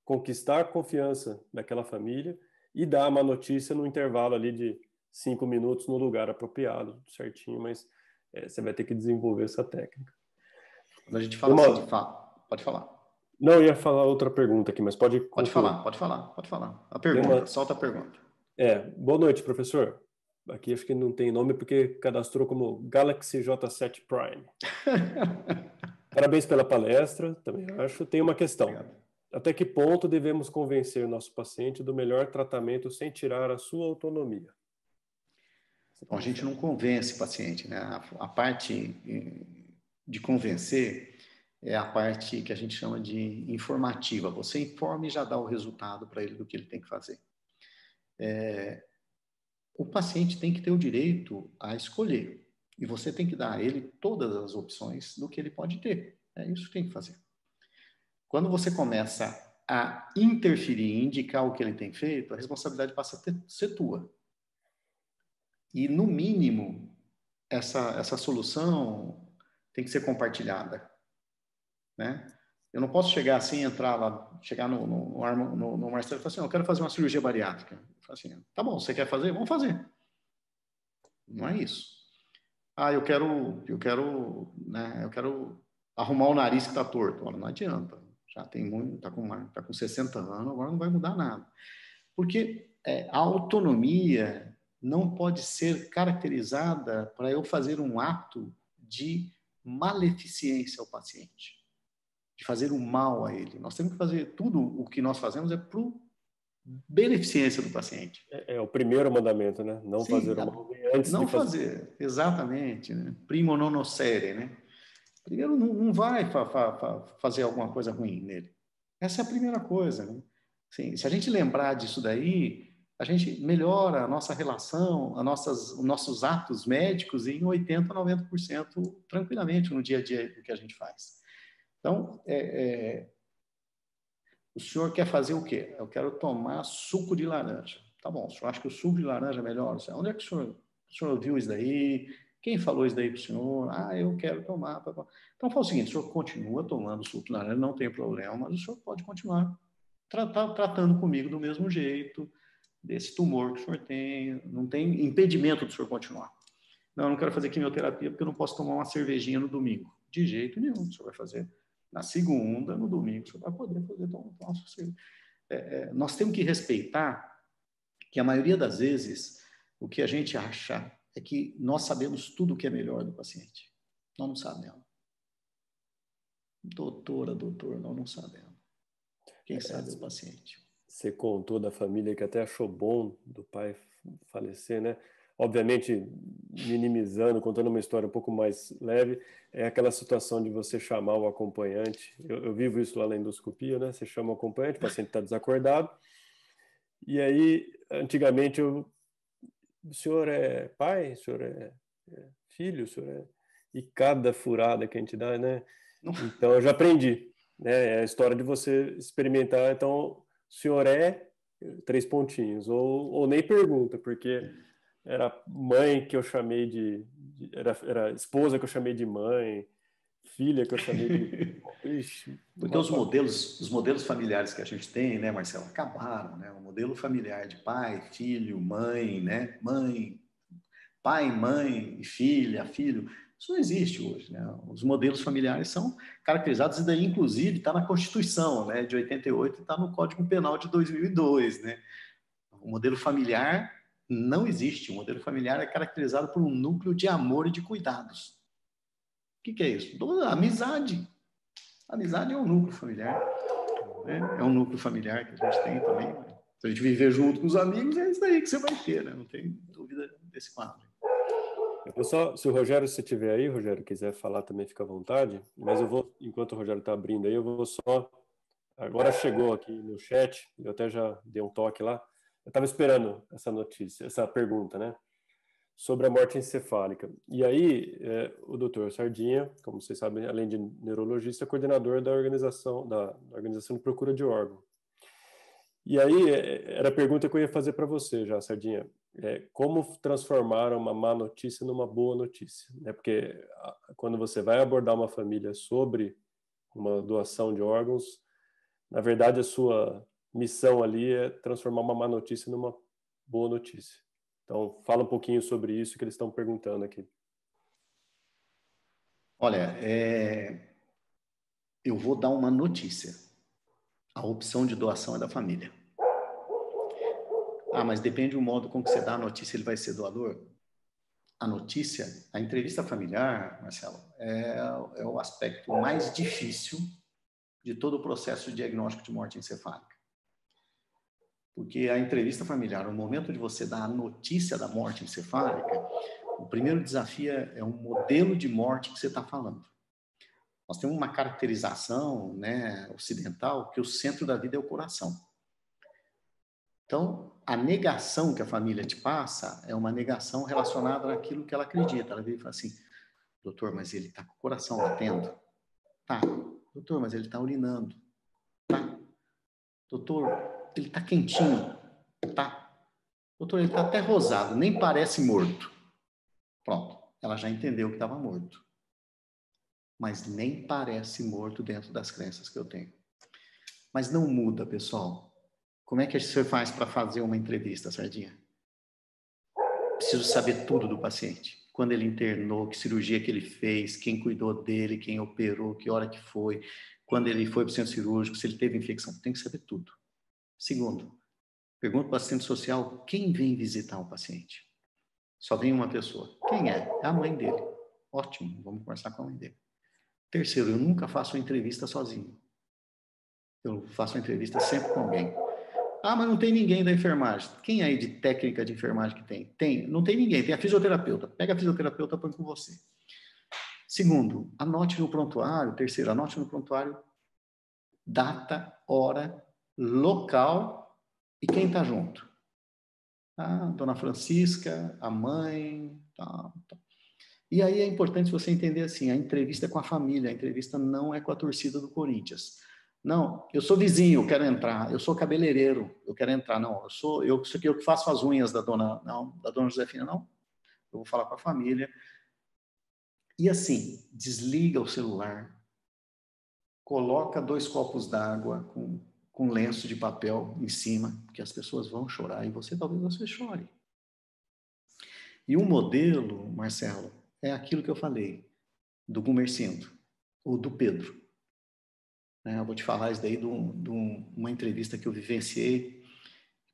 conquistar a confiança daquela família e dar uma notícia no intervalo ali de 5 minutos no lugar apropriado, tudo certinho, mas você vai ter que desenvolver essa técnica. Quando a gente fala assim, pode falar. Não, eu ia falar outra pergunta aqui, mas pode concluir. Pode falar. A pergunta, solta a pergunta. Boa noite, professor. Aqui acho que não tem nome porque cadastrou como Galaxy J7 Prime. Parabéns pela palestra, também acho. Tem uma questão. Obrigado. Até que ponto devemos convencer nosso paciente do melhor tratamento sem tirar a sua autonomia? Bom, a gente não convence o paciente, né? A parte de convencer é a parte que a gente chama de informativa. Você informa e já dá o resultado para ele do que ele tem que fazer. O paciente tem que ter o direito a escolher. E você tem que dar a ele todas as opções do que ele pode ter. É isso que tem que fazer. Quando você começa a interferir e indicar o que ele tem feito, a responsabilidade passa a ser tua. E, no mínimo, essa solução tem que ser compartilhada, né? Eu não posso chegar assim, entrar lá, chegar no Marcelo e falar assim, eu quero fazer uma cirurgia bariátrica. Eu falo assim, tá bom, você quer fazer? Vamos fazer. Não é isso. Eu quero arrumar o nariz que está torto. Olha, não adianta. Já tem muito, tá com 60 anos, agora não vai mudar nada. Porque a autonomia não pode ser caracterizada para eu fazer um ato de maleficência ao paciente, de fazer o mal a ele. Nós temos que fazer tudo o que nós fazemos para beneficência do paciente. É o primeiro mandamento, né? Não fazer o mal antes de fazer. Exatamente. Né? Primo non nocere, né? Primeiro, não vai fazer alguma coisa ruim nele. Essa é a primeira coisa. Né? Assim, se a gente lembrar disso daí, a gente melhora a nossa relação, os nossos atos médicos em 80% a 90% tranquilamente no dia a dia do que a gente faz. Então, O senhor quer fazer o quê? Eu quero tomar suco de laranja. Tá bom, o senhor acha que o suco de laranja é melhor? Onde é que o senhor ouviu isso daí? Quem falou isso daí para o senhor? Ah, eu quero tomar. Então, fala o seguinte, o senhor continua tomando suco de laranja, não tem problema, mas o senhor pode continuar tratando comigo do mesmo jeito, desse tumor que o senhor tem, não tem impedimento do senhor continuar. Não, eu não quero fazer quimioterapia porque eu não posso tomar uma cervejinha no domingo. De jeito nenhum, o senhor vai fazer na segunda, no domingo, o senhor vai poder fazer tomar sua cerveja. Nós temos que respeitar que a maioria das vezes o que a gente acha é que nós sabemos tudo o que é melhor do paciente. Nós não sabemos. Doutor, nós não sabemos. Quem sabe é o paciente. Você contou da família que até achou bom do pai falecer, né? Obviamente, minimizando, contando uma história um pouco mais leve, é aquela situação de você chamar o acompanhante. Eu vivo isso lá na endoscopia, né? Você chama o acompanhante, o paciente está desacordado. E aí, antigamente, o senhor é pai? O senhor é filho? O senhor é... E cada furada que a gente dá, né? Então, eu já aprendi, né? É a história de você experimentar. Então, o senhor é 3 pontinhos, ou nem pergunta, porque era mãe que eu chamei era esposa que eu chamei de mãe, filha que eu chamei de... Ixi, porque os modelos familiares que a gente tem, né, Marcelo, acabaram, né? O modelo familiar de pai, filho, mãe, né? Pai, mãe, filha, filho, isso não existe hoje, né? Os modelos familiares são caracterizados, e daí, inclusive, está na Constituição, né, de 88 e está no Código Penal de 2002, né? O modelo familiar não existe. O modelo familiar é caracterizado por um núcleo de amor e de cuidados. O que é isso? Amizade. Amizade é um núcleo familiar. Né? É um núcleo familiar que a gente tem também. Né? Se a gente viver junto com os amigos, é isso aí que você vai ter, né? Não tem dúvida desse quadro. Pessoal, se o Rogério, se estiver aí, Rogério, quiser falar também, fica à vontade, mas eu vou, enquanto o Rogério está abrindo aí, eu vou só... Agora chegou aqui no chat, eu até já dei um toque lá, eu estava esperando essa notícia, essa pergunta, né, sobre a morte encefálica. E aí, o doutor Sardinha, como vocês sabem, além de neurologista, é coordenador da organização de procura de órgão. E aí, era a pergunta que eu ia fazer para você já, Sardinha. Como transformar uma má notícia numa boa notícia? Porque quando você vai abordar uma família sobre uma doação de órgãos, na verdade, a sua missão ali é transformar uma má notícia numa boa notícia. Então, fala um pouquinho sobre isso que eles estão perguntando aqui. Olha, eu vou dar uma notícia. A opção de doação é da família. Ah, mas depende do modo com que você dá a notícia, ele vai ser doador? A notícia, a entrevista familiar, Marcelo, é o aspecto mais difícil de todo o processo de diagnóstico de morte encefálica. Porque a entrevista familiar, no momento de você dar a notícia da morte encefálica, o primeiro desafio é um modelo de morte que você está falando. Nós temos uma caracterização, né, ocidental, que o centro da vida é o coração. Então, a negação que a família te passa é uma negação relacionada àquilo que ela acredita. Ela vem e fala assim, doutor, mas ele está com o coração batendo? Tá. Doutor, mas ele está urinando? Tá. Doutor, ele está quentinho? Tá. Doutor, ele está até rosado, nem parece morto. Pronto, ela já entendeu que estava morto. Mas nem parece morto dentro das crenças que eu tenho. Mas não muda, pessoal. Como é que você faz para fazer uma entrevista, Sardinha? Preciso saber tudo do paciente. Quando ele internou, que cirurgia que ele fez, quem cuidou dele, quem operou, que hora que foi, quando ele foi para o centro cirúrgico, se ele teve infecção. Tem que saber tudo. Segundo, pergunta para o assistente social quem vem visitar o paciente. Só vem uma pessoa. Quem é? É a mãe dele. Ótimo, vamos conversar com a mãe dele. Terceiro, eu nunca faço uma entrevista sozinho. Eu faço uma entrevista sempre com alguém. Ah, mas não tem ninguém da enfermagem. Quem aí de técnica de enfermagem que tem? Tem, não tem ninguém, tem a fisioterapeuta. Pega a fisioterapeuta e põe com você. Segundo, anote no prontuário. Terceiro, anote no prontuário data, hora, local e quem está junto. Ah, Dona Francisca, a mãe, tá. E aí é importante você entender assim, a entrevista é com a família, a entrevista não é com a torcida do Corinthians. Não, eu sou vizinho, eu quero entrar. Eu sou cabeleireiro, eu quero entrar. Não, isso aqui eu que faço as unhas da dona, não, da dona Josefina, não. Eu vou falar com a família. E assim, desliga o celular, coloca 2 copos d'água com lenço de papel em cima, que as pessoas vão chorar e talvez você chore. E o modelo, Marcelo, é aquilo que eu falei, do Gumercindo, ou do Pedro. Eu vou te falar isso daí de uma entrevista que eu vivenciei.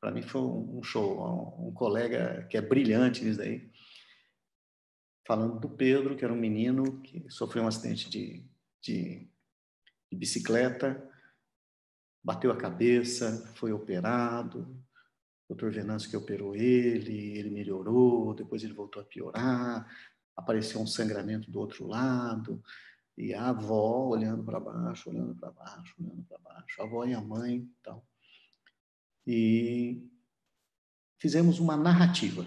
Para mim foi um show. Um colega que é brilhante nisso daí, falando do Pedro, que era um menino que sofreu um acidente de bicicleta, bateu a cabeça, foi operado. O Dr. Venâncio que operou ele melhorou, depois ele voltou a piorar, apareceu um sangramento do outro lado, e a avó olhando para baixo, olhando para baixo, olhando para baixo, a avó e a mãe e tal. E fizemos uma narrativa. O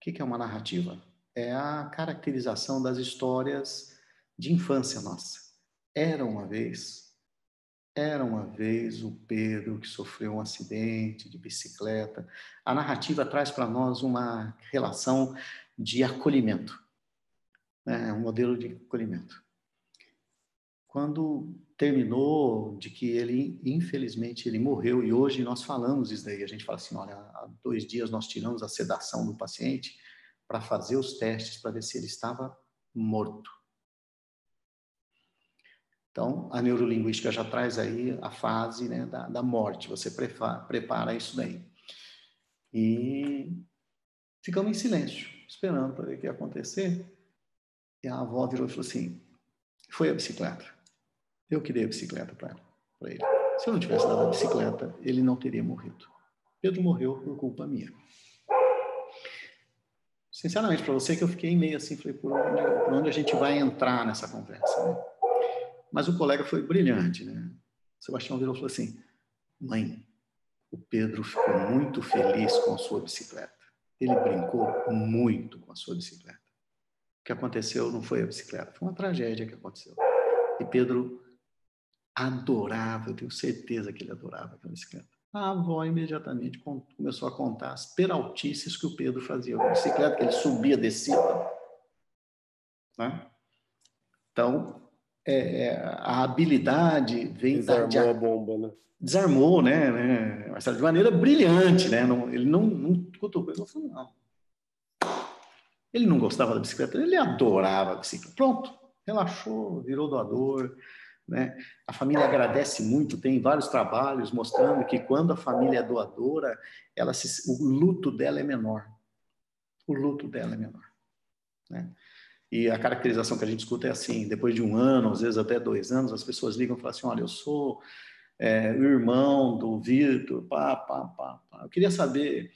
que é uma narrativa? É a caracterização das histórias de infância nossa. Era uma vez o Pedro que sofreu um acidente de bicicleta. A narrativa traz para nós uma relação de acolhimento, né? Um modelo de acolhimento. Quando terminou de que ele, infelizmente, ele morreu, e hoje nós falamos isso daí, a gente fala assim, olha, há 2 dias nós tiramos a sedação do paciente para fazer os testes para ver se ele estava morto. Então, a neurolinguística já traz aí a fase, né, da morte, você prepara isso daí. E ficamos em silêncio, esperando para ver o que ia acontecer. E a avó virou e falou assim, foi a bicicleta. Eu que dei a bicicleta para ele. Se eu não tivesse dado a bicicleta, ele não teria morrido. Pedro morreu por culpa minha. Sinceramente, para você que eu fiquei meio assim, falei, por onde a gente vai entrar nessa conversa, né? Mas o colega foi brilhante, né? O Sebastião virou e falou assim, mãe, o Pedro ficou muito feliz com a sua bicicleta. Ele brincou muito com a sua bicicleta. O que aconteceu não foi a bicicleta, foi uma tragédia que aconteceu. E Pedro adorava, eu tenho certeza que ele adorava aquela bicicleta. A avó imediatamente começou a contar as peraltices que o Pedro fazia com a bicicleta, que ele subia, descia. Né? Então, a habilidade vem Desarmou a bomba, né? Desarmou, né, Marcelo, de maneira brilhante, né? Ele não cutucou, ele falou, não. Ele não gostava da bicicleta, ele adorava a bicicleta. Pronto, relaxou, virou doador, né? A família agradece muito, tem vários trabalhos mostrando que quando a família é doadora, o luto dela é menor. O luto dela é menor, né? E a caracterização que a gente escuta é assim, depois de 1 ano, às vezes até 2 anos, as pessoas ligam e falam assim, olha, eu sou o irmão do Vitor, pá. Eu queria saber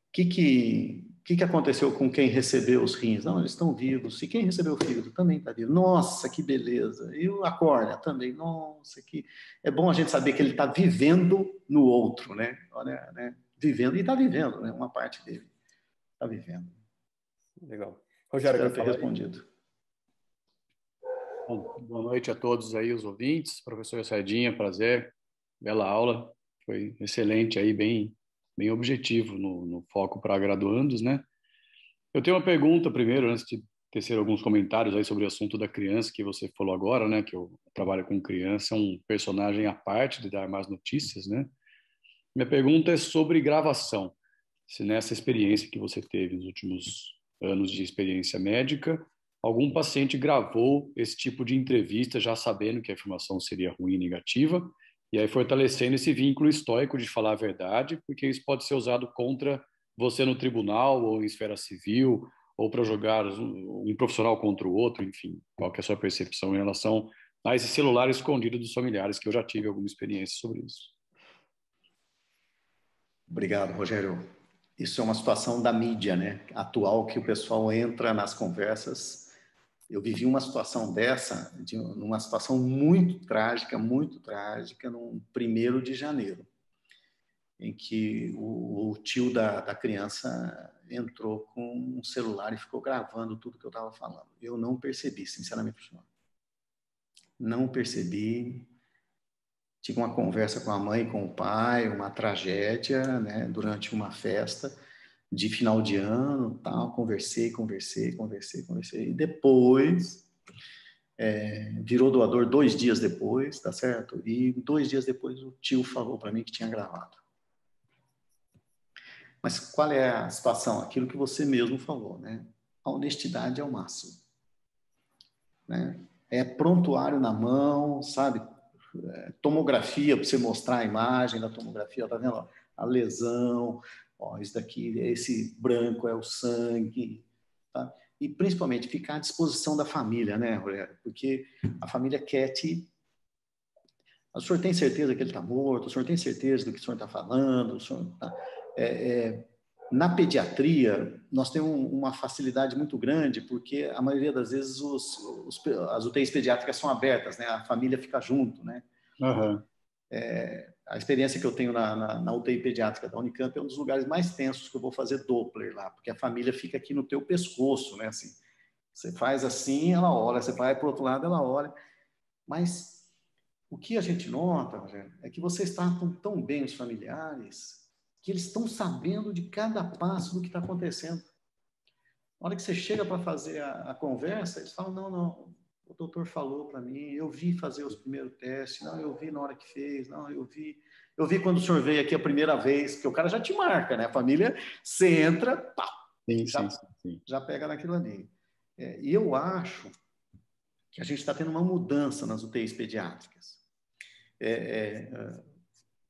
o que aconteceu com quem recebeu os rins. Não, eles estão vivos. E quem recebeu o fígado também está vivo. Nossa, que beleza. E a córnea também. Nossa, que... É bom a gente saber que ele está vivendo no outro, né? Olha, né? Vivendo, e está vivendo, né? Uma parte dele está vivendo. Legal. Rogério, Espero quer ter falar aí? respondido. Bom, boa noite a todos aí, os ouvintes. Professor Sardinha, prazer. Bela aula. Foi excelente aí, bem objetivo no foco para graduandos, né? Eu tenho uma pergunta primeiro, antes de tecer alguns comentários aí sobre o assunto da criança que você falou agora, né? Que eu trabalho com criança, é um personagem à parte de dar mais notícias, né? Minha pergunta é sobre gravação. Se nessa experiência que você teve nos últimos anos de experiência médica, algum paciente gravou esse tipo de entrevista já sabendo que a informação seria ruim e negativa, e aí fortalecendo esse vínculo estoico de falar a verdade, porque isso pode ser usado contra você no tribunal ou em esfera civil, ou para jogar um profissional contra o outro, enfim, qual que é a sua percepção em relação a esse celular escondido dos familiares, que eu já tive alguma experiência sobre isso. Obrigado, Rogério. Isso é uma situação da mídia, né? Atual, que o pessoal entra nas conversas. Eu vivi uma situação dessa, numa situação muito trágica, no 1º de janeiro, em que o tio da criança entrou com um celular e ficou gravando tudo que eu estava falando. Eu não percebi, sinceramente, senhor. Não percebi. tive uma conversa com a mãe e com o pai, uma tragédia, né, durante uma festa de final de ano, tal, conversei, e depois virou doador 2 dias depois, tá certo? E 2 dias depois o tio falou para mim que tinha gravado. Mas qual é a situação? Aquilo que você mesmo falou, né? A honestidade é o máximo, né? É prontuário na mão, sabe? Tomografia para você mostrar a imagem da tomografia, tá vendo? A lesão, ó, isso daqui, esse branco é o sangue, tá? E principalmente ficar à disposição da família, né, Rogério? Porque a família quer te. O senhor tem certeza que ele está morto? O senhor tem certeza do que o senhor está falando? O senhor tá... Na pediatria, nós temos uma facilidade muito grande, porque a maioria das vezes as UTIs pediátricas são abertas, né? A família fica junto, né? Uhum. A experiência que eu tenho na UTI pediátrica da Unicamp é um dos lugares mais tensos que eu vou fazer Doppler lá, porque a família fica aqui no teu pescoço, né? Assim, você faz assim, ela olha, você vai para o outro lado, ela olha. Mas o que a gente nota, Rogério, é que vocês tratam tão bem os familiares que eles estão sabendo de cada passo do que está acontecendo. Na hora que você chega para fazer a conversa, eles falam, não, o doutor falou para mim, eu vi fazer os primeiros testes, não, eu vi na hora que fez, não, eu vi quando o senhor veio aqui a primeira vez, porque o cara já te marca, né? A família, você entra, pá, Sim, sim, sim, sim. já pega naquilo ali. E eu acho que a gente está tendo uma mudança nas UTIs pediátricas.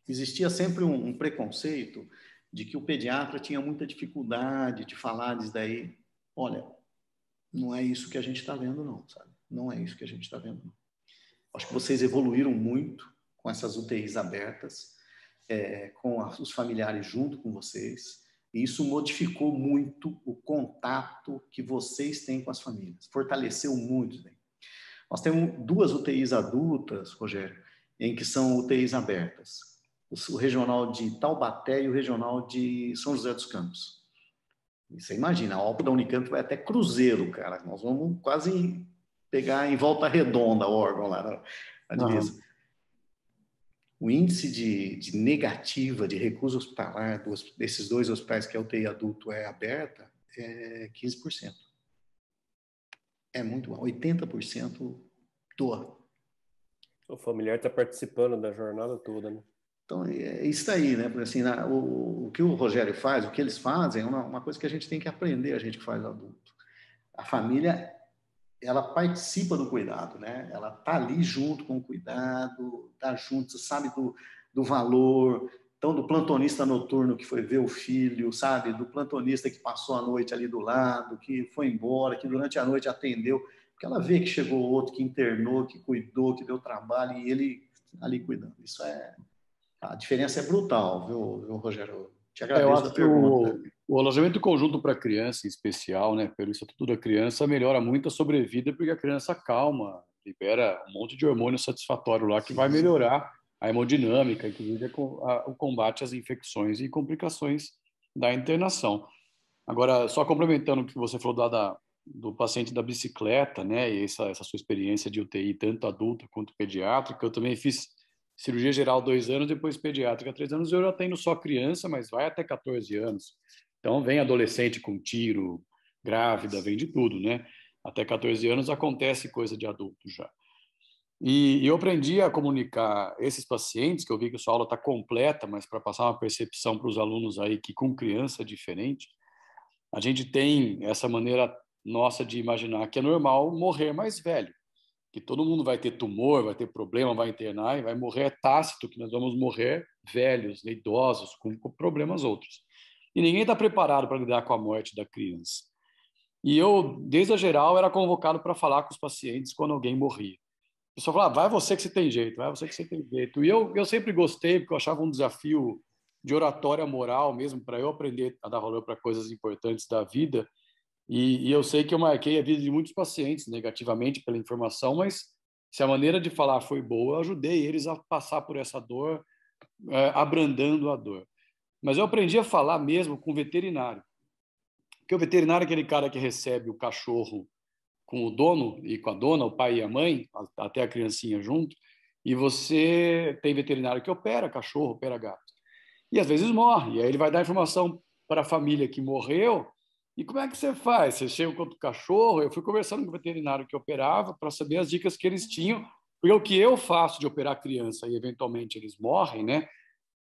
Existia sempre um preconceito de que o pediatra tinha muita dificuldade de falar disso daí. Olha, não é isso que a gente está vendo, não, sabe? Não é isso que a gente está vendo, não. Acho que vocês evoluíram muito com essas UTIs abertas, com os familiares junto com vocês, e isso modificou muito o contato que vocês têm com as famílias, fortaleceu muito. Né? Nós temos 2 UTIs adultas, Rogério, em que são UTIs abertas. O regional de Taubaté e o regional de São José dos Campos. E você imagina, a OPA da Unicamp vai até Cruzeiro, cara. Nós vamos quase pegar em Volta Redonda o órgão lá na divisa. Uhum. O índice de negativa, de recusa hospitalar desses 2 hospitais que a UTI adulto é aberta é 15%. É muito bom. 80% doa. O familiar está participando da jornada toda, né? Então, é isso aí, né? Porque, assim, o que o Rogério faz, o que eles fazem, é uma coisa que a gente tem que aprender, a gente que faz adulto. A família, ela participa do cuidado, né? Ela tá ali junto com o cuidado, tá junto, sabe do valor, então do plantonista noturno que foi ver o filho, sabe? Do plantonista que passou a noite ali do lado, que foi embora, que durante a noite atendeu, porque ela vê que chegou outro, que internou, que cuidou, que deu trabalho, e ele ali cuidando. Isso a diferença é brutal, viu, Rogério? Te Eu agradeço a acho que pergunta. o alojamento conjunto para criança, em especial, né, pelo Estatuto da Criança, melhora muito a sobrevida porque a criança calma, libera um monte de hormônio satisfatório lá que vai melhorar a hemodinâmica, inclusive o combate às infecções e complicações da internação. Agora, só complementando o que você falou do paciente da bicicleta, né, e essa sua experiência de UTI, tanto adulta quanto pediátrica, eu também fiz cirurgia geral 2 anos, depois pediátrica 3 anos, eu já tenho só criança, mas vai até 14 anos. Então, vem adolescente com tiro, grávida, vem de tudo, né? Até 14 anos acontece coisa de adulto já. E eu aprendi a comunicar esses pacientes, que eu vi que a sua aula está completa, mas para passar uma percepção para os alunos aí que com criança é diferente, a gente tem essa maneira nossa de imaginar que é normal morrer mais velho, que todo mundo vai ter tumor, vai ter problema, vai internar e vai morrer é tácito, que nós vamos morrer velhos, né, idosos, com problemas outros. E ninguém está preparado para lidar com a morte da criança. E eu, desde a geral, era convocado para falar com os pacientes quando alguém morria. O pessoal falava, vai você que você tem jeito, vai você que você tem jeito. E eu sempre gostei, porque eu achava um desafio de oratória moral mesmo, para eu aprender a dar valor para coisas importantes da vida. E eu sei que eu marquei a vida de muitos pacientes negativamente pela informação, mas se a maneira de falar foi boa, eu ajudei eles a passar por essa dor, abrandando a dor. Mas eu aprendi a falar mesmo com o veterinário. Porque o veterinário é aquele cara que recebe o cachorro com o dono e com a dona, o pai e a mãe, até a criancinha junto, e você tem veterinário que opera cachorro, opera gato. E às vezes morre. E aí ele vai dar informação para a família que morreu. E como é que você faz? Você chega com o cachorro? Eu fui conversando com o veterinário que operava para saber as dicas que eles tinham. Porque o que eu faço de operar criança e eventualmente eles morrem, né?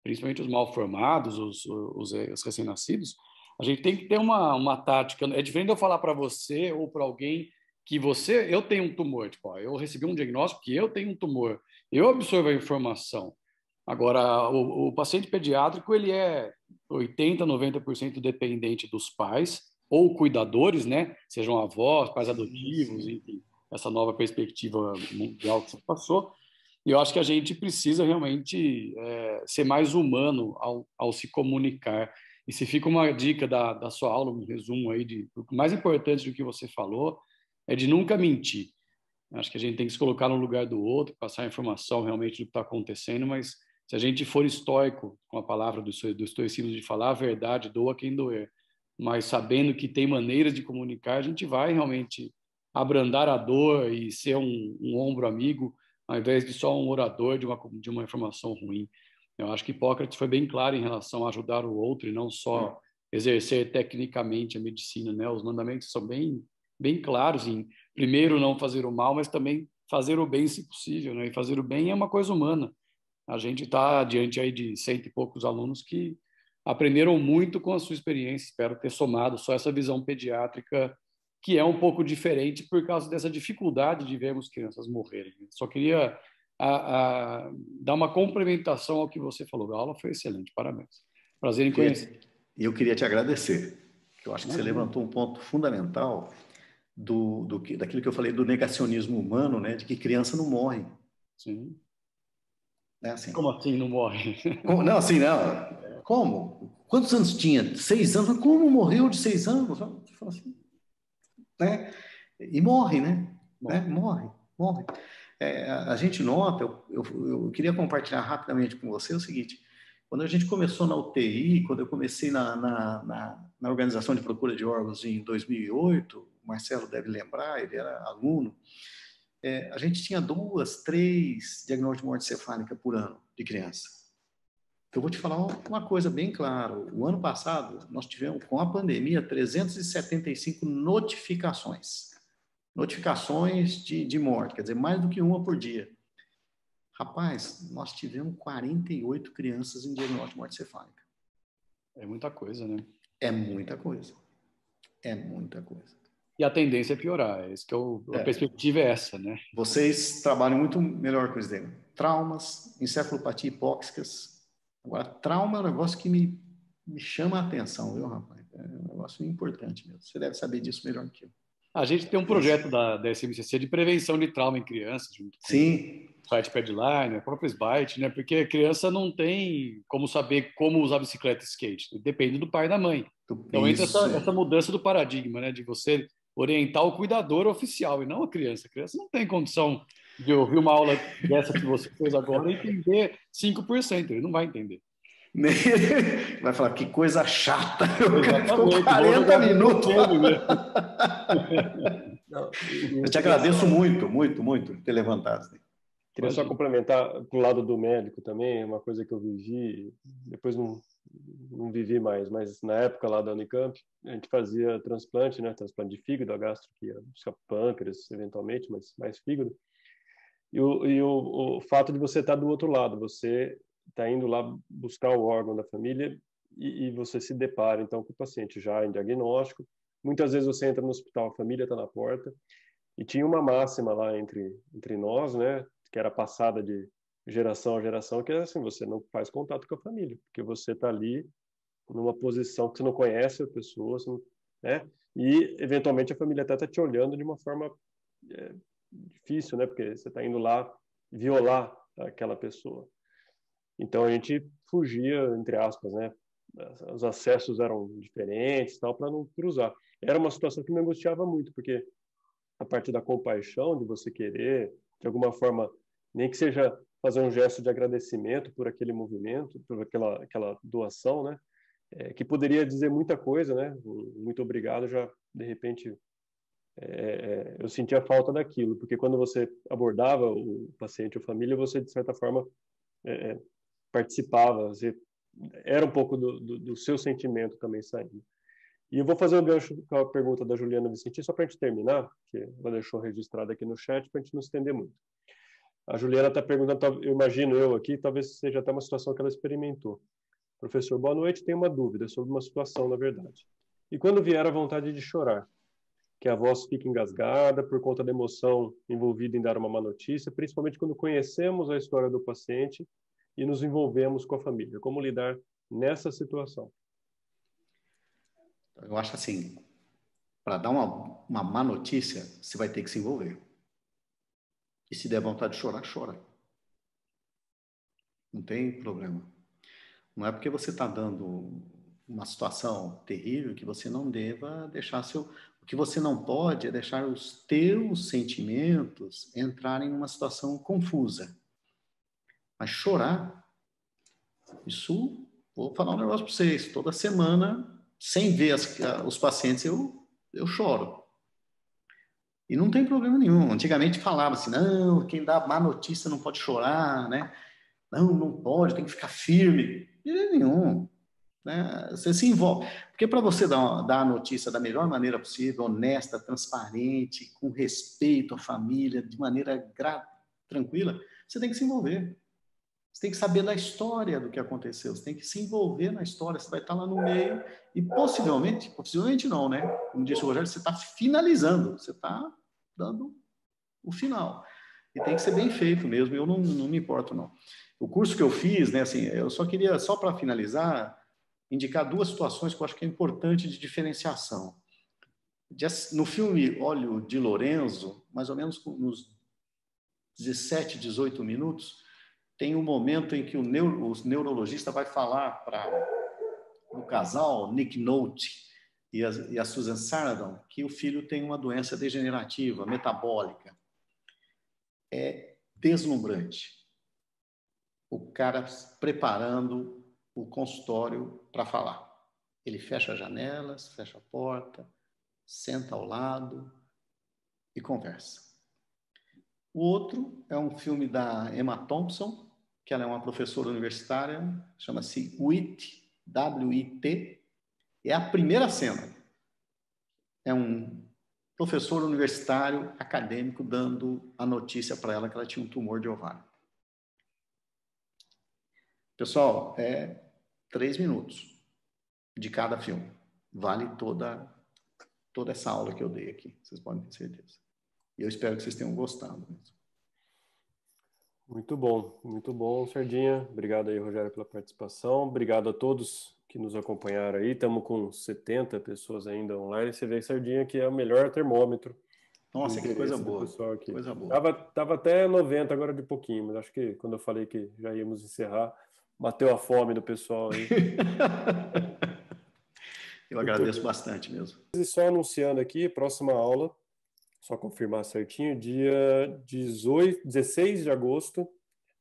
Principalmente os mal formados, os recém-nascidos, a gente tem que ter uma tática. É diferente de eu falar para você ou para alguém que eu tenho um tumor. Tipo, ó, eu recebi um diagnóstico que eu tenho um tumor. Eu absorvo a informação. Agora, o paciente pediátrico, ele é 80%, 90% dependente dos pais ou cuidadores, né? Sejam avós, pais adotivos, enfim, essa nova perspectiva mundial que você passou. E eu acho que a gente precisa realmente ser mais humano ao se comunicar. E se fica uma dica da sua aula, um resumo aí, o mais importante do que você falou é de nunca mentir. Acho que a gente tem que se colocar no lugar do outro, passar a informação realmente do que está acontecendo, mas se a gente for estoico com a palavra do estoicismo de falar a verdade, doa quem doer, mas sabendo que tem maneiras de comunicar, a gente vai realmente abrandar a dor e ser um ombro amigo, ao invés de só um orador de uma informação ruim. Eu acho que Hipócrates foi bem claro em relação a ajudar o outro e não só exercer tecnicamente a medicina, né? Os mandamentos são bem claros em, primeiro, não fazer o mal, mas também fazer o bem se possível, né? E fazer o bem é uma coisa humana. A gente está diante aí de 100 e poucos alunos que aprenderam muito com a sua experiência. Espero ter somado só essa visão pediátrica, que é um pouco diferente por causa dessa dificuldade de vermos crianças morrerem. Só queria dar uma complementação ao que você falou. A aula foi excelente, parabéns. Prazer em conhecer. E eu queria te agradecer, que eu acho que você levantou um ponto fundamental daquilo que eu falei do negacionismo humano, né, de que criança não morre. Sim. É assim. Como assim não morre? Não, assim, não. Como? Quantos anos tinha? 6 anos? Mas como morreu de 6 anos? Você fala assim, né? E morre, né? Morre. A gente nota, eu queria compartilhar rapidamente com você o seguinte, quando a gente começou na UTI, quando eu comecei na organização de procura de órgãos em 2008, o Marcelo deve lembrar, ele era aluno, a gente tinha 2, 3 diagnósticos de morte cefálica por ano de criança. Eu vou te falar uma coisa bem clara. O ano passado, nós tivemos, com a pandemia, 375 notificações. Notificações de morte, quer dizer, mais do que uma por dia. Rapaz, nós tivemos 48 crianças em diagnóstico de morte cefálica. É muita coisa, né? É muita coisa. É muita coisa. E a tendência é piorar. A perspectiva é essa, né? Vocês trabalham muito melhor com isso daí. Traumas, encefalopatia hipóxicas. Agora, trauma é um negócio que me chama a atenção, viu, rapaz? É um negócio importante mesmo. Você deve saber disso melhor que eu. A gente tem um projeto da SMCC de prevenção de trauma em crianças, junto com Sim. o site Padline, a própria Sbite, né? Porque a criança não tem como saber como usar bicicleta e skate. Depende do pai e da mãe. Então entra essa mudança do paradigma, né? De você orientar o cuidador oficial e não a criança. A criança não tem condição de ouvir uma aula dessa que você fez agora e entender 5%. Ele não vai entender. Vai falar, que coisa chata. Ficou 40 minutos. Eu te agradeço muito, muito, muito por ter levantado. Queria só complementar pro lado do médico também, uma coisa que eu vivi, depois não vivi mais, mas na época lá da Unicamp, a gente fazia transplante, né? Transplante de fígado, a gastro, que ia buscar pâncreas, eventualmente, mas mais fígado. E o fato de você estar do outro lado, você está indo lá buscar o órgão da família e você se depara, então, com o paciente já em diagnóstico. Muitas vezes você entra no hospital, a família está na porta, e tinha uma máxima lá entre nós, né, que era passada de geração a geração, que é assim, você não faz contato com a família, porque você está ali numa posição que você não conhece a pessoa, né, e eventualmente a família até está te olhando de uma forma difícil, né, porque você está indo lá violar aquela pessoa. Então a gente fugia, entre aspas, né, os acessos eram diferentes, tal, para não cruzar. Era uma situação que me angustiava muito, porque a partir da compaixão, de você querer, de alguma forma, nem que seja fazer um gesto de agradecimento por aquele movimento, por aquela doação, né? Que poderia dizer muita coisa, né? Muito obrigado, já, de repente, eu sentia falta daquilo, porque quando você abordava o paciente ou família, você, de certa forma, participava, você era um pouco do seu sentimento também saindo. E eu vou fazer um gancho com a pergunta da Juliana Vicenti, só para a gente terminar, que ela deixou registrado aqui no chat, para a gente não estender muito. A Juliana está perguntando, eu imagino eu aqui, talvez seja até uma situação que ela experimentou. Professor, boa noite, tenho uma dúvida sobre uma situação, na verdade. E quando vier a vontade de chorar, que a voz fica engasgada por conta da emoção envolvida em dar uma má notícia, principalmente quando conhecemos a história do paciente e nos envolvemos com a família. Como lidar nessa situação? Eu acho assim, para dar uma má notícia, você vai ter que se envolver. E se der vontade de chorar, chora. Não tem problema. Não é porque você está dando uma situação terrível que você não deva deixar seu... O que você não pode é deixar os teus sentimentos entrarem numa situação confusa. Mas chorar, isso... Vou falar um negócio para vocês. Toda semana, sem ver os pacientes, eu choro. E não tem problema nenhum. Antigamente falava assim, não, quem dá má notícia não pode chorar, né? Não pode, tem que ficar firme. De jeito nenhum. Né? Você se envolve. Porque para você dar a notícia da melhor maneira possível, honesta, transparente, com respeito à família, de maneira tranquila, você tem que se envolver. Você tem que saber da história do que aconteceu. Você tem que se envolver na história. Você vai estar lá no meio e possivelmente não, né? Como disse o Rogério, você está finalizando. Você está dando o final. E tem que ser bem feito mesmo. Eu não me importo, não. O curso que eu fiz, né? Assim, eu só queria, só para finalizar, indicar duas situações que eu acho que é importante de diferenciação. No filme Óleo de Lorenzo, mais ou menos nos 17, 18 minutos, tem um momento em que o neurologista vai falar para o casal, Nick Nolte e a Susan Sarandon, que o filho tem uma doença degenerativa, metabólica. É deslumbrante. O cara preparando o consultório para falar. Ele fecha as janelas, fecha a porta, senta ao lado e conversa. O outro é um filme da Emma Thompson, que ela é uma professora universitária, chama-se WIT, W-I-T. É a primeira cena. É um professor universitário, acadêmico, dando a notícia para ela que ela tinha um tumor de ovário. Pessoal, 3 minutos de cada filme. Vale toda essa aula que eu dei aqui. Vocês podem ter certeza. E eu espero que vocês tenham gostado. Muito bom, Sardinha. Obrigado aí, Rogério, pela participação. Obrigado a todos que nos acompanharam aí. Estamos com 70 pessoas ainda online. Você vê, Sardinha, que é o melhor termômetro. Nossa, que coisa boa. Aqui. Coisa boa. Tava até 90 agora de pouquinho, mas acho que quando eu falei que já íamos encerrar, bateu a fome do pessoal aí. Eu agradeço bastante mesmo. E só anunciando aqui, próxima aula, só confirmar certinho, dia 16 de agosto,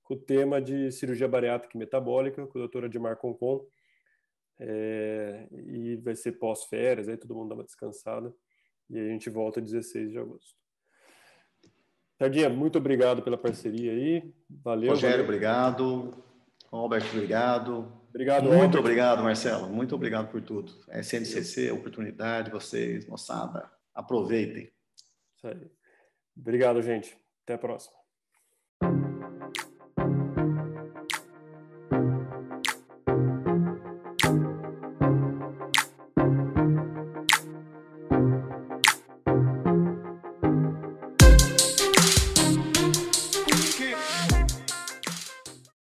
com o tema de cirurgia bariátrica e metabólica, com a doutora Dimar Concon. E vai ser pós-férias, aí todo mundo dá uma descansada. E a gente volta 16 de agosto. Sardinha, muito obrigado pela parceria aí. Valeu. Rogério, obrigado. Robert, obrigado. Obrigado, muito Robert. Obrigado, Marcelo. Muito obrigado por tudo. SNCC, oportunidade, vocês, moçada. Aproveitem. Isso aí. Obrigado, gente. Até a próxima.